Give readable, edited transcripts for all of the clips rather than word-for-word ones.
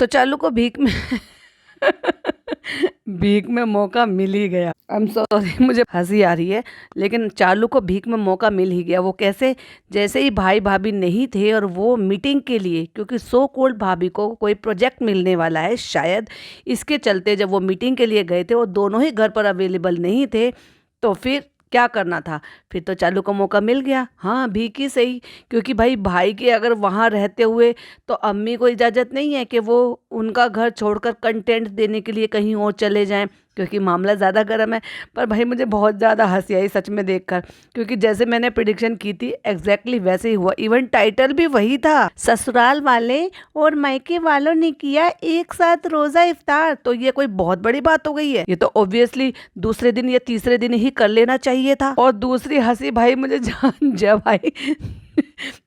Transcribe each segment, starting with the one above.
तो चालू को भीख में भीख में मौका मिल ही गया। आई एम सॉरी, मुझे हंसी आ रही है, लेकिन चालू को भीख में मौका मिल ही गया। वो कैसे? जैसे ही भाई भाभी नहीं थे और वो मीटिंग के लिए, क्योंकि सो कॉल्ड भाभी को कोई प्रोजेक्ट मिलने वाला है शायद, इसके चलते जब वो मीटिंग के लिए गए थे और दोनों ही घर पर अवेलेबल नहीं थे, तो फिर क्या करना था? फिर तो चालू को मौका मिल गया। हाँ, भीख ही सही, क्योंकि भाई के अगर वहाँ रहते हुए तो अम्मी को इजाज़त नहीं है कि वो उनका घर छोड़कर कंटेंट देने के लिए कहीं और चले जाएं, क्योंकि मामला ज़्यादा गर्म है। पर भाई मुझे बहुत ज़्यादा हंसी आई सच में देखकर, क्योंकि जैसे मैंने प्रिडिक्शन की थी एग्जैक्टली वैसे ही हुआ। इवन टाइटल भी वही था, ससुराल वाले और मायके वालों ने किया एक साथ रोज़ा इफ्तार। तो ये कोई बहुत बड़ी बात हो गई है? ये तो ऑब्वियसली दूसरे दिन या तीसरे दिन ही कर लेना चाहिए था। और दूसरी हंसी भाई मुझे जब आई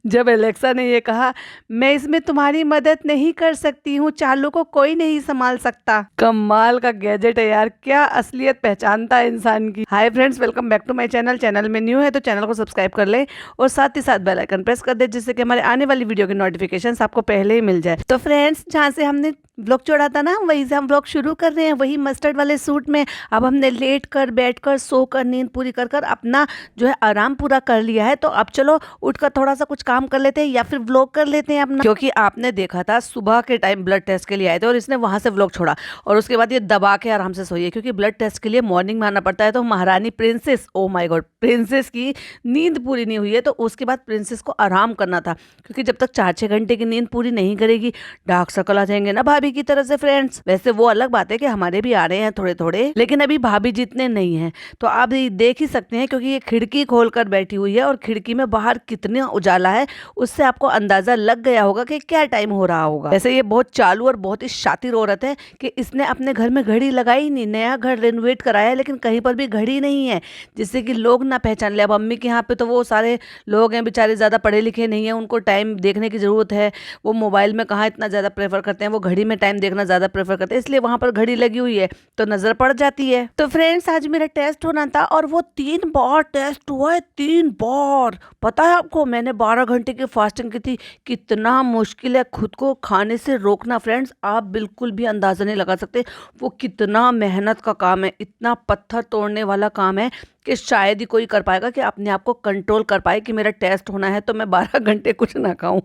जब एलेक्सा ने ये कहा, मैं इसमें तुम्हारी मदद नहीं कर सकती हूँ, चालू को कोई नहीं संभाल सकता। कमाल का गैजेट है यार, क्या असलियत पहचानता है इंसान की। Hi friends, welcome back to my channel. Channel में न्यू है तो चैनल को सब्सक्राइब कर ले और साथ ही साथ बेल आइकन प्रेस कर दे, जिससे कि हमारे आने वाली वीडियो के नोटिफिकेशन आपको पहले ही मिल जाए। तो फ्रेंड्स, जहाँ से हमने ब्लॉग छोड़ा था ना, वहीं से हम ब्लॉग शुरू कर रहे हैं, वही मस्टर्ड वाले सूट में। अब हमने लेट कर, बैठ कर, सो कर, नींद पूरी कर कर अपना जो है आराम पूरा कर लिया है। तो अब चलो उठकर थोड़ा सा कुछ काम कर लेते हैं या फिर व्लॉग कर लेते हैं अपना। क्योंकि आपने देखा था सुबह के टाइम ब्लड टेस्ट के लिए आए थे और इसने वहां से व्लॉग छोड़ा और उसके बाद ये दबा के आराम से सोई है, क्योंकि ब्लड टेस्ट के लिए मॉर्निंग में आना पड़ता है। तो महारानी princess, oh my God, princess की नींद पूरी नहीं हुई है, तो उसके बाद प्रिंसेस को आराम करना था, क्योंकि जब तक 4-6 घंटे की नींद पूरी नहीं करेगी डार्क सर्कल आ जाएंगे ना भाभी की तरह से। फ्रेंड्स, वैसे वो अलग बात है कि हमारे भी आ रहे हैं थोड़े थोड़े, लेकिन अभी भाभी जितने नहीं हैं। तो आप देख ही सकते हैं, क्योंकि ये खिड़की खोलकर बैठी हुई है और खिड़की में बाहर कितना उजाला है, उससे आपको अंदाजा लग गया होगा कि क्या टाइम हो रहा होगा। वैसे ये बहुत चालू और बहुत ही शातिर औरत है कि इसने अपने घर में घड़ी लगाई नहीं, नया घर रेनोवेट कराया है, लेकिन कहीं पर भी घड़ी नहीं है, जिससे कि लोग ना पहचान ले। अब अम्मी के यहाँ पे तो वो सारे लोग हैं बेचारे, ज्यादा पढ़े लिखे नहीं है, उनको टाइम देखने की जरूरत है। वो मोबाइल में कहाँ इतना ज्यादा प्रेफर करते हैं, वो घड़ी में टाइम देखना ज्यादा प्रेफर करते हैं, इसलिए वहां पर घड़ी लगी हुई है तो नजर पड़ जाती है। तो फ्रेंड्स, आज मेरा टेस्ट होना था और वो 3 बार टेस्ट हुआ है, 3 बार। पता है आपको, मैंने 12 घंटे की फास्टिंग की थी। कितना मुश्किल है खुद को खाने से रोकना फ्रेंड्स, आप बिल्कुल भी अंदाजा नहीं लगा सकते। वो कितना मेहनत का काम है, इतना पत्थर तोड़ने वाला काम है कि शायद ही कोई कर पाएगा कि अपने आप को कंट्रोल कर पाए कि मेरा टेस्ट होना है तो मैं 12 घंटे कुछ ना खाऊं।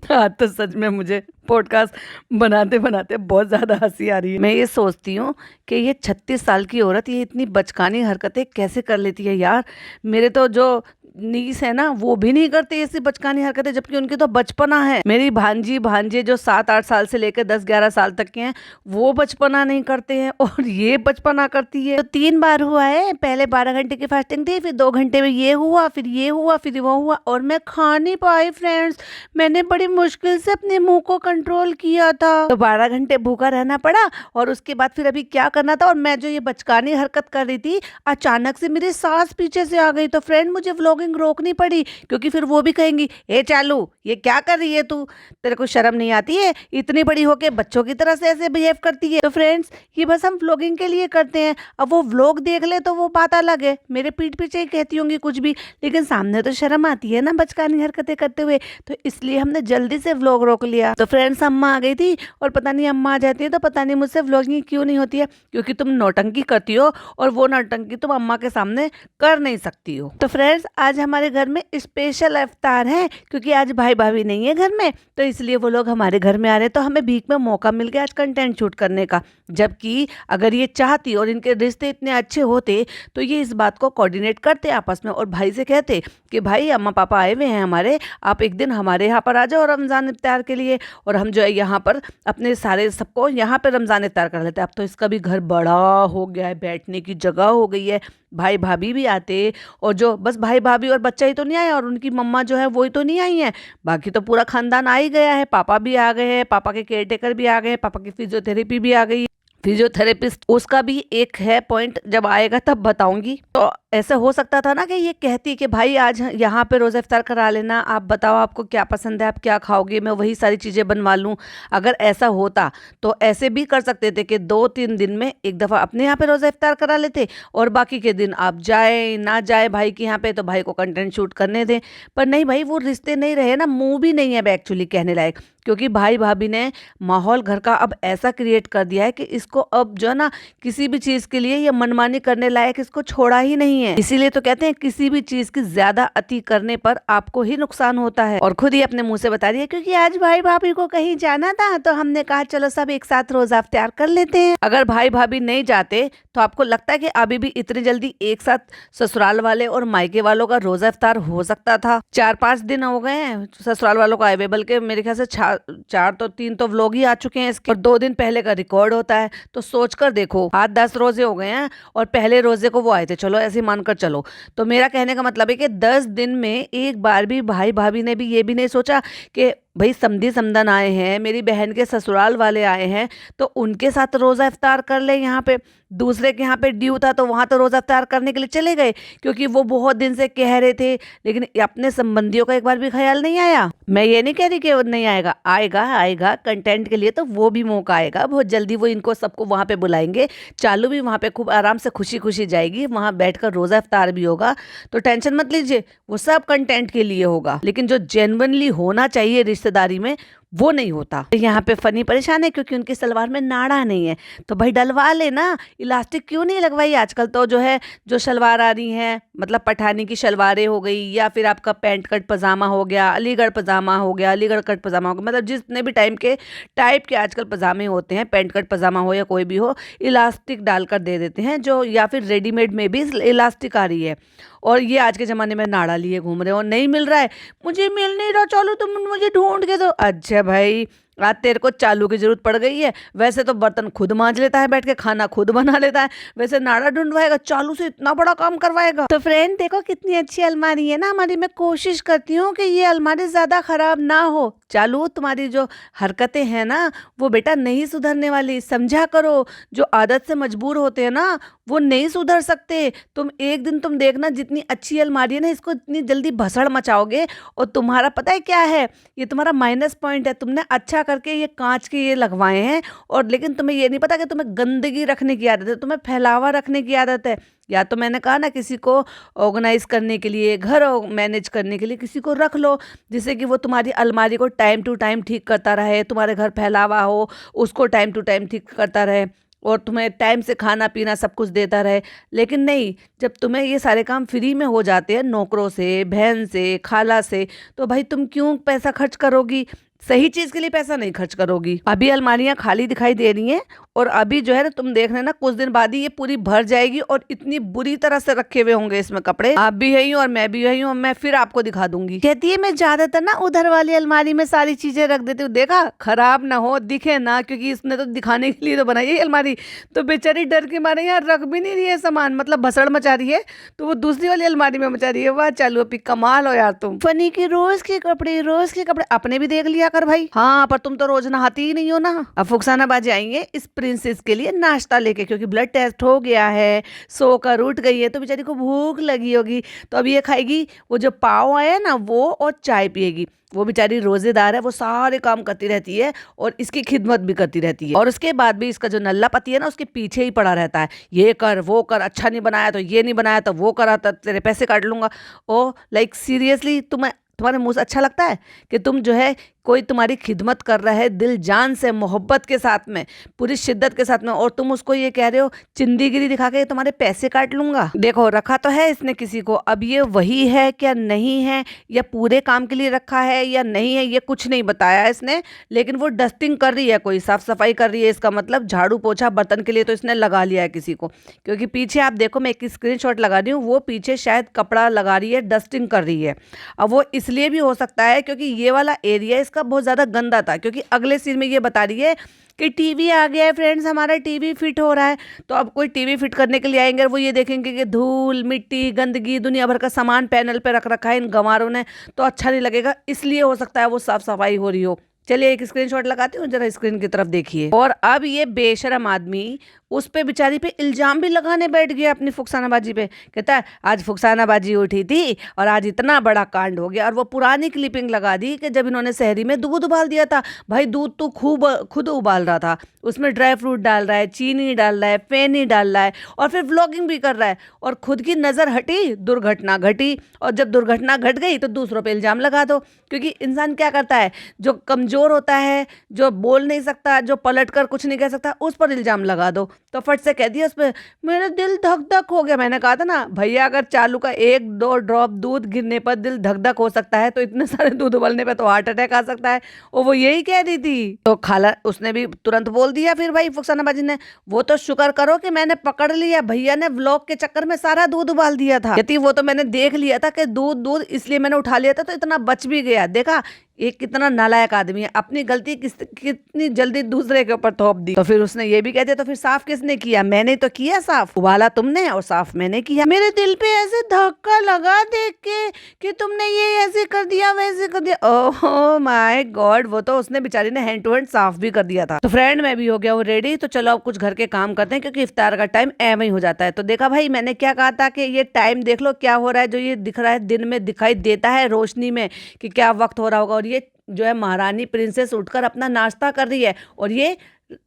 हाँ, तो सच में मुझे पॉडकास्ट बनाते बनाते बहुत ज़्यादा हंसी आ रही है। मैं ये सोचती हूँ कि ये 36 साल की औरत ये इतनी बचकानी हरकतें कैसे कर लेती है यार। मेरे तो जो नीस है ना, वो भी नहीं करते ऐसी बचकानी हरकतें, जबकि उनकी तो बचपना है। मेरी भांजी भांजे जो 7-8 साल से लेकर 10-11 साल तक के हैं, वो बचपना नहीं करते हैं और ये बचपना करती है। तो 3 बार हुआ है, पहले 12 घंटे की फास्टिंग थी, फिर 2 घंटे में ये हुआ, फिर ये हुआ, फिर वो हुआ, और मैं खा नहीं पाई फ्रेंड्स। मैंने बड़ी मुश्किल से अपने मुंह को कंट्रोल किया था, तो 12 घंटे भूखा रहना पड़ा। और उसके बाद फिर अभी क्या करना था, और मैं जो ये बचकानी हरकत कर रही थी, अचानक से मेरी सास पीछे से आ गई। तो फ्रेंड, मुझे व्लॉगिंग रोकनी पड़ी, क्योंकि फिर वो भी कहेंगी, ए चालू, ये क्या कर रही है तू, तेरे को शर्म नहीं आती है, इतनी बड़ी होके बच्चों की तरह से ऐसे बिहेव करती है। तो फ्रेंड्स, ये बस हम व्लॉगिंग के लिए करते हैं। अब वो व्लॉग देख ले तो वो बात अलग है, मेरे पीठ पीछे ही कहती होंगी कुछ भी, लेकिन सामने तो शर्म आती है ना बचकानी हरकतें करते हुए। तो इसलिए हमने जल्दी से व्लॉग रोक लिया। तो फ्रेंड्स, अम्मा आ गई थी, और पता नहीं अम्मा आ जाती है तो पता नहीं मुझसे व्लॉगिंग क्यों नहीं होती है, क्योंकि तुम नौटंकी करती हो और वो नौटंकी तुम अम्मा के सामने कर नहीं सकती हो। तो फ्रेंड्स, आज हमारे घर में स्पेशल इफ्तार है, क्योंकि आज भाई भाभी नहीं है घर में, तो इसलिए वो लोग हमारे घर में आ रहे हैं। तो हमें भीख में मौका मिल गया आज कंटेंट शूट करने का। जबकि अगर ये चाहती और इनके रिश्ते इतने अच्छे होते तो ये इस बात को कोऑर्डिनेट करते आपस में और भाई से कहते कि भाई, अम्मा पापा आए हुए हैं हमारे, आप एक दिन हमारे यहाँ पर आ जाओ रमज़ान इफ्तार के लिए, और हम जो है यहाँ पर अपने सारे सबको यहाँ पर रमज़ान इफ्तार कर लेते हैं। अब तो इसका भी घर बड़ा हो गया है, बैठने की जगह हो गई है, भाई भाभी भी आते, और जो बस भाई भाभी और बच्चा ही तो नहीं आया और उनकी मम्मा जो है वही तो नहीं आई है, बाकी तो पूरा खानदान आ ही गया है। पापा भी आ गए हैं, पापा के केयरटेकर भी आ गए हैं, पापा की फिजियोथेरेपी भी आ गई। फिजियोथेरेपिस्ट उसका भी एक है पॉइंट, जब आएगा तब बताऊंगी। तो ऐसे हो सकता था ना कि ये कहती कि भाई आज यहाँ पे रोज़ा इफ्तार करा लेना, आप बताओ आपको क्या पसंद है, आप क्या खाओगे, मैं वही सारी चीज़ें बनवा लूँ। अगर ऐसा होता तो ऐसे भी कर सकते थे कि 2-3 दिन में एक दफ़ा अपने यहाँ पे रोज़ा इफ्तार करा लेते और बाकी के दिन आप जाए ना जाए भाई के यहाँ पे तो भाई को कंटेंट शूट करने दें। पर नहीं भाई, वो रिश्ते नहीं रहे ना, मूवी नहीं है एक्चुअली कहने लायक, क्योंकि भाई भाभी ने माहौल घर का अब ऐसा क्रिएट कर दिया है कि इसको अब जो है ना किसी भी चीज़ के लिए ये मनमानी करने लायक इसको छोड़ा ही नहीं है। इसीलिए तो कहते हैं किसी भी चीज़ की ज्यादा अति करने पर आपको ही नुकसान होता है, और खुद ही अपने मुंह से बता रही है, क्योंकि आज भाई भाभी को कहीं जाना था तो हमने कहा चलो सब एक साथ रोजा इफ्तार कर लेते हैं। अगर भाई भाभी नहीं जाते तो आपको लगता है कि अभी भी इतनी जल्दी एक साथ ससुराल वाले और मायके वालों का रोजा इफ्तार हो सकता था? 4-5 दिन हो गए हैं ससुराल वालों को आए हुए, बल्कि मेरे ख्याल से 3 तो व्लॉग ही आ चुके हैं इसके, और 2 दिन पहले का रिकॉर्ड होता है। तो सोच कर देखो 8-10 रोजे हो गए हैं और पहले रोजे को वो आए थे, चलो ऐसे मानकर चलो। तो मेरा कहने का मतलब है कि 10 दिन में एक बार भी भाई भाभी ने भी ये भी नहीं सोचा कि भाई समधी समधन आए हैं, मेरी बहन के ससुराल वाले आए हैं तो उनके साथ रोज़ा इफ्तार कर ले। यहाँ पे दूसरे के यहाँ पे ड्यू था तो वहाँ तो रोज़ा इफ्तार करने के लिए चले गए क्योंकि वो बहुत दिन से कह रहे थे, लेकिन अपने संबंधियों का एक बार भी ख्याल नहीं आया। मैं ये नहीं कह रही कि वो नहीं आएगा, आएगा आएगा कंटेंट के लिए तो वो भी मौका आएगा बहुत जल्दी, वो इनको सबको वहाँ पे बुलाएंगे। चालू भी वहाँ पे खूब आराम से खुशी खुशी जाएगी, वहाँ बैठकर रोज़ा इफ्तार भी होगा, तो टेंशन मत लीजिए, वो सब कंटेंट के लिए होगा। लेकिन जो जेन्युइनली होना चाहिए रिश्तेदारी में वो नहीं होता। यहाँ पे फनी परेशान है क्योंकि उनकी सलवार में नाड़ा नहीं है, तो भाई डलवा लेना, इलास्टिक क्यों नहीं लगवाई? आजकल तो जो है जो शलवार आ रही है, मतलब पठानी की शलवारें हो गई, या फिर आपका पैंट कट पजामा हो गया, अलीगढ़ पजामा हो गया, अलीगढ़ कट पजामा हो गया, मतलब जितने भी टाइप के आजकल पजामे होते हैं, पैंट कट पजामा हो या कोई भी हो, इलास्टिक डालकर दे देते हैं जो, या फिर रेडीमेड में भी इलास्टिक आ रही है। और ये आज के ज़माने में नाड़ा लिए घूम रहे हो, नहीं मिल रहा है, मुझे मिल नहीं रहा, चलो तुम मुझे ढूंढ के दो। अच्छा भाई, आज तेरे को चालू की जरूरत पड़ गई है, वैसे तो बर्तन खुद मांज लेता है बैठ के, खाना खुद बना लेता है, वैसे नाड़ा ढूंढवाएगा, चालू से इतना बड़ा काम करवाएगा। तो फ्रेंड देखो कितनी अच्छी अलमारी है ना हमारी, मैं कोशिश करती हूँ कि ये अलमारी ज्यादा खराब ना हो। चालू तुम्हारी जो हरकतें हैं ना वो बेटा नहीं सुधरने वाली, समझा करो। जो आदत से मजबूर होते हैं ना वो नहीं सुधर सकते। तुम एक दिन तुम देखना, जितनी अच्छी अलमारी है ना इसको इतनी जल्दी भसड़ मचाओगे, और तुम्हारा पता है क्या है, ये तुम्हारा माइनस पॉइंट है। तुमने अच्छा करके ये कांच के ये लगवाए हैं, और लेकिन तुम्हें ये नहीं पता कि तुम्हें गंदगी रखने की आदत है, तुम्हें फैलावा रखने की आदत है। या तो मैंने कहा ना किसी को ऑर्गेनाइज करने के लिए, घर मैनेज करने के लिए किसी को रख लो, जिससे कि वो तुम्हारी अलमारी को टाइम टू टाइम ठीक करता रहे, तुम्हारे घर फैलावा हो उसको टाइम टू टाइम ठीक करता रहे, और तुम्हें टाइम से खाना पीना सब कुछ देता रहे। लेकिन नहीं, जब तुम्हें ये सारे काम फ्री में हो जाते हैं नौकरों से, बहन से, खाला से, तो भाई तुम क्यों पैसा खर्च करोगी? सही चीज के लिए पैसा नहीं खर्च करोगी। अभी अलमारियां खाली दिखाई दे रही हैं, और अभी जो है ना तुम देख लेना कुछ दिन बाद ही ये पूरी भर जाएगी, और इतनी बुरी तरह से रखे हुए होंगे इसमें कपड़े। आप भी यही और मैं भी यही हूँ, मैं फिर आपको दिखा दूंगी। कहती है मैं ज्यादातर ना उधर वाली अलमारी में सारी चीजें रख देती हूँ, देखा खराब ना हो, दिखे ना, क्योंकि इसने तो दिखाने के लिए तो बनाई है अलमारी। तो बेचारी डर के मारे यार रख भी नहीं रही है सामान, मतलब भसड़ मचा रही है, तो वो दूसरी वाली अलमारी में मचा रही है। वाह चालू अपनी कमाल हो यार तुम। फनी की रोज के कपड़े अपने भी देख लिया कर भाई। हाँ पर तुम तो रोज नहाती ही नहीं हो ना। अब फुकसाना बाजी आएंगे इस प्रिंसेस के लिए नाश्ता लेके, क्योंकि ब्लड टेस्ट हो गया है, सोकर उठ गई है, तो बेचारी को भूख लगी होगी, तो अब ये खाएगी वो जो पाव आया ना वो, और चाय पिएगी। वो बेचारी रोजेदार है, वो सारे काम करती रहती है और इसकी खिदमत भी करती रहती है, और उसके बाद भी इसका जो नल्ला पति है ना उसके पीछे ही पड़ा रहता है, ये कर वो कर, अच्छा नहीं बनाया तो ये नहीं बनाया तो वो करा, तो तेरे पैसे काट लूंगा। ओ लाइक सीरियसली तुम्हारे मुंह से अच्छा लगता है कि तुम जो है कोई तुम्हारी खिदमत कर रहा है दिल जान से, मोहब्बत के साथ में, पूरी शिद्दत के साथ में, और तुम उसको ये कह रहे हो चिंदीगिरी दिखा के तुम्हारे पैसे काट लूंगा। देखो रखा तो है इसने किसी को, अब ये वही है क्या नहीं है, या पूरे काम के लिए रखा है या नहीं है, ये कुछ नहीं बताया इसने। लेकिन वो डस्टिंग कर रही है, कोई साफ सफाई कर रही है, इसका मतलब झाड़ू पोछा बर्तन के लिए तो इसने लगा लिया है किसी को। क्योंकि पीछे आप देखो, मैं एक स्क्रीनशॉट लगा रही हूँ, वो पीछे शायद कपड़ा लगा रही है, डस्टिंग कर रही है। अब वो इसलिए भी हो सकता है क्योंकि ये वाला एरिया का बहुत ज्यादा गंदा था, क्योंकि अगले सीन में ये बता रही है कि टीवी आ गया है फ्रेंड्स, हमारा टीवी फिट हो रहा है। तो अब कोई टीवी फिट करने के लिए आएंगे और वो ये देखेंगे कि धूल मिट्टी गंदगी दुनिया भर का सामान पैनल पे रख रखा है इन गंवारों ने, तो अच्छा नहीं लगेगा, इसलिए हो सकता है वो साफ सफाई हो रही हो। चलिए एक स्क्रीनशॉट लगाती हूँ, जरा स्क्रीन की तरफ देखिए। और अब ये बेशरम आदमी उस पे बेचारी पे इल्जाम भी लगाने बैठ गया अपनी फुकसानाबाजी पे। कहता है आज फुकसानाबाजी उठी थी और आज इतना बड़ा कांड हो गया। और वो पुरानी क्लिपिंग लगा दी कि जब इन्होंने शहरी में दूध उबाल दिया था। भाई दूध तो खूब खुद उबाल रहा था, उसमें ड्राई फ्रूट डाल रहा है, चीनी डाल रहा है, फेनी डाल रहा है और फिर व्लॉगिंग भी कर रहा है। और खुद की नज़र हटी, दुर्घटना घटी। और जब दुर्घटना घट गई तो दूसरों पे इल्जाम लगा दो। क्योंकि इंसान क्या करता है, जो कमज़ोर होता है, जो बोल नहीं सकता, जो पलट कर कुछ नहीं कह सकता, उस पर इल्ज़ाम लगा दो। तो फट से कह दिया उस पर, मेरा दिल धक धक हो गया। मैंने कहा था ना भैया, अगर चालू का 1-2 ड्रॉप दूध गिरने पर दिल धक धक हो सकता है तो इतने सारे दूध उबलने पे तो हार्ट अटैक आ सकता है। और वो यही कह रही थी। तो खाला उसने भी तुरंत बोल दिया फिर भाई फुकसानाबाजी ने, वो तो शुक्र करो कि मैंने पकड़ लिया, भैया ने व्लॉग के चक्कर में सारा दूध उबाल दिया था। यदि वो तो मैंने देख लिया था कि दूध दूध इसलिए मैंने उठा लिया था, तो इतना बच भी गया। देखा ये कितना नालायक आदमी है, अपनी गलती कितनी जल्दी दूसरे के ऊपर थोप दी। तो फिर उसने ये भी कह दिया, तो फिर साफ किसने किया? मैंने तो किया साफ, उबाला तुमने और साफ मैंने किया। मेरे दिल पे ऐसे धक्का लगा देख के कि तुमने ये ऐसे कर दिया, वैसे कर दिया। ओह माय गॉड, वो तो उसने बेचारी ने हैंड टू हैंड साफ भी कर दिया था। तो फ्रेंड मैं भी हो गया हूँ रेडी, तो चलो अब कुछ घर के काम करते हैं क्योंकि इफ्तार का टाइम एवं ही हो जाता है। तो देखा भाई, मैंने क्या कहा था कि ये टाइम देख लो क्या हो रहा है, जो ये दिख रहा है दिन में दिखाई देता है रोशनी में कि क्या वक्त हो रहा होगा। और ये जो है महारानी प्रिंसेस उठकर अपना नाश्ता कर रही है और ये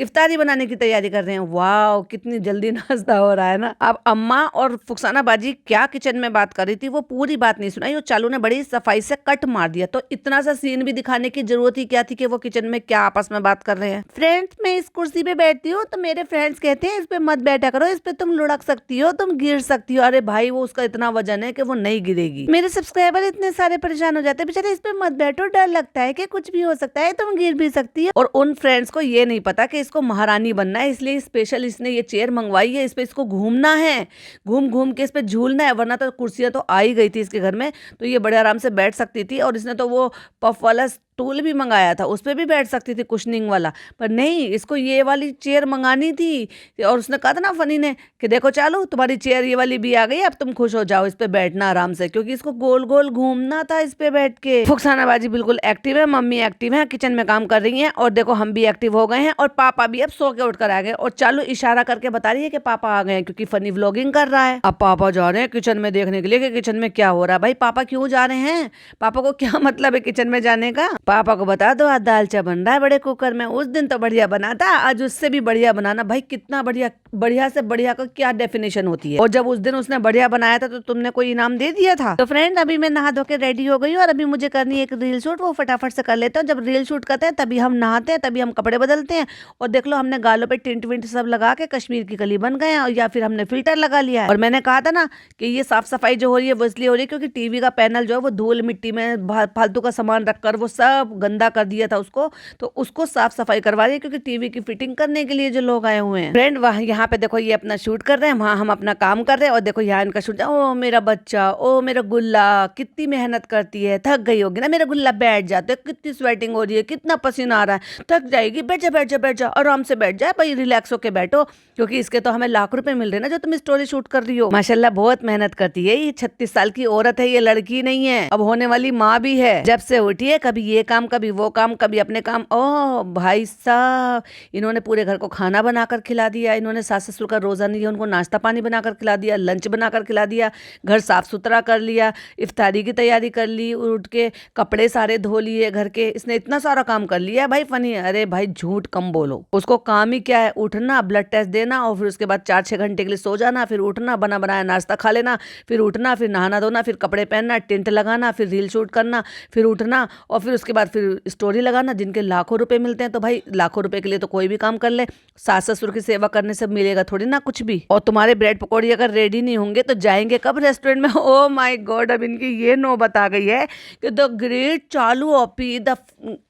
इफ्तारी बनाने की तैयारी कर रहे हैं। वाह कितनी जल्दी नाश्ता हो रहा है ना। अब अम्मा और फुकसाना बाजी क्या किचन में बात कर रही थी वो पूरी बात नहीं सुनाई, और चालू ने बड़ी सफाई से कट मार दिया। तो इतना सा सीन भी दिखाने की जरूरत ही क्या थी कि वो किचन में क्या आपस में बात कर रहे हैं। फ्रेंड्स मैं इस कुर्सी पे बैठती हूँ तो मेरे फ्रेंड्स कहते हैं इस पे मत बैठा करो, इस पे तुम लुढ़क सकती हो, तुम गिर सकती हो। अरे भाई वो उसका इतना वजन है कि वो नहीं गिरेगी। मेरे सब्सक्राइबर इतने सारे परेशान हो जाते हैं, बेचारे इस पे मत बैठो, डर लगता है कि कुछ भी हो सकता है, तुम गिर भी सकती है। और उन फ्रेंड्स को ये नहीं पता कि इसको महारानी बनना है, इसलिए स्पेशल इसने ये चेयर मंगवाई है। इस पे इसको घूमना है, घूम घूम के इस पे झूलना है, वरना तो कुर्सियां तो आ ही गई थी इसके घर में, तो ये बड़े आराम से बैठ सकती थी। और इसने तो वो पफ वाला स्टूल भी मंगाया था, उस पर भी बैठ सकती थी कुशनिंग वाला, पर नहीं इसको ये वाली चेयर मंगानी थी। और उसने कहा था ना फनी ने कि देखो चालू तुम्हारी चेयर ये वाली भी आ गई, अब तुम खुश हो जाओ, इस पे बैठना आराम से, क्योंकि इसको गोल गोल घूमना था इस पे बैठ के। फुकसाना बाजी बिल्कुल एक्टिव है, मम्मी एक्टिव है, किचन में काम कर रही है, और देखो हम भी एक्टिव हो गए हैं, और पापा भी अब सो के उठकर आ गए। और चालू इशारा करके बता रही है कि पापा आ गए हैं, क्योंकि फनी व्लॉगिंग कर रहा है। अब पापा जा रहे हैं किचन में देखने के लिए कि किचन में क्या हो रहा है। भाई पापा क्यों जा रहे हैं? पापा को क्या मतलब है किचन में जाने का? पापा को बता दो आज दाल चा बन रहा है बड़े कुकर में, उस दिन तो बढ़िया बना था, आज उससे भी बढ़िया बनाना। भाई कितना बढ़िया, बढ़िया से बढ़िया का क्या डेफिनेशन होती है? और जब उस दिन उसने बढ़िया बनाया था तो तुमने कोई इनाम दे दिया था। तो फ्रेंड अभी मैं नहा धो के रेडी हो गई हूँ, और अभी मुझे करनी है एक रील शूट, वो फटाफट से कर लेते हैं। जब रील शूट करते हैं तभी हम नहाते हैं, तभी हम कपड़े बदलते हैं। और देख लो हमने गालों पे टिंट विंट सब लगा के कश्मीर की कली बन गए हैं, या फिर हमने फिल्टर लगा लिया है। और मैंने कहा था ना कि ये साफ सफाई जो हो रही है वो इसलिए हो रही है क्योंकि टीवी का पैनल जो है वो धूल मिट्टी में फालतू का सामान रखकर वो सब गंदा कर दिया था उसको, तो उसको साफ सफाई करवा रही है, क्योंकि टीवी की फिटिंग करने के लिए जो लोग आए हुए हैं। फ्रेंड वहाँ यहाँ पे देखो ये अपना शूट कर रहे हैं, वहाँ हम अपना काम कर रहे हैं, और देखो यहाँ इनका शूट। ओ मेरा बच्चा, ओ मेरा गुल्ला, कितनी मेहनत करती है, थक गई होगी ना मेरा गुल्ला, बैठ जाते, कितनी स्वेटिंग हो रही है, कितना पसीना आ रहा है, थक जाएगी, बैठ जा बैठ जा बैठ जा, आराम से बैठ जाए भाई, रिलैक्स होके बैठो, क्योंकि इसके तो हमें लाख रुपए मिल रहे हैं ना जो तुम स्टोरी शूट कर रही हो। माशाल्लाह बहुत मेहनत करती है, ये 36 साल की औरत है, ये लड़की नहीं है, अब होने वाली माँ भी है। जब से उठी है कभी ये काम, कभी वो काम, कभी अपने काम। ओह भाई साहब, इन्होंने पूरे घर को खाना बनाकर खिला दिया, इन्होंने सास ससुर का रोजा नहीं है, उनको नाश्ता पानी बनाकर खिला दिया, लंच बनाकर खिला दिया, घर साफ सुथरा कर लिया, इफ्तारी की तैयारी कर ली, उठ के कपड़े सारे धो लिए घर के, इसने इतना सारा काम कर लिया भाई फनी। अरे भाई झूठ कम बोलो, उसको काम ही क्या है, उठना, ब्लड टेस्ट देना, और फिर उसके बाद 4-6 घंटे के लिए सो जाना, फिर उठना, बना बनाया नाश्ता खा लेना, फिर उठना, फिर नहाना धोना, फिर कपड़े पहनना, टेंट लगाना, फिर रील शूट करना, फिर उठना, और फिर उसके बाद फिर स्टोरी लगाना, जिनके लाखों रुपए मिलते हैं। तो भाई लाखों रुपए के लिए तो कोई भी काम कर ले, सास ससुर की सेवा करने से मिलेगा थोड़ी ना कुछ भी। और तुम्हारे ब्रेड पकौड़ी अगर रेडी नहीं होंगे तो जाएंगे कब रेस्टोरेंट में? ओ माय गॉड, अब इनकी ये नौबत आ गई है कि द ग्रेट चालू ओपी, द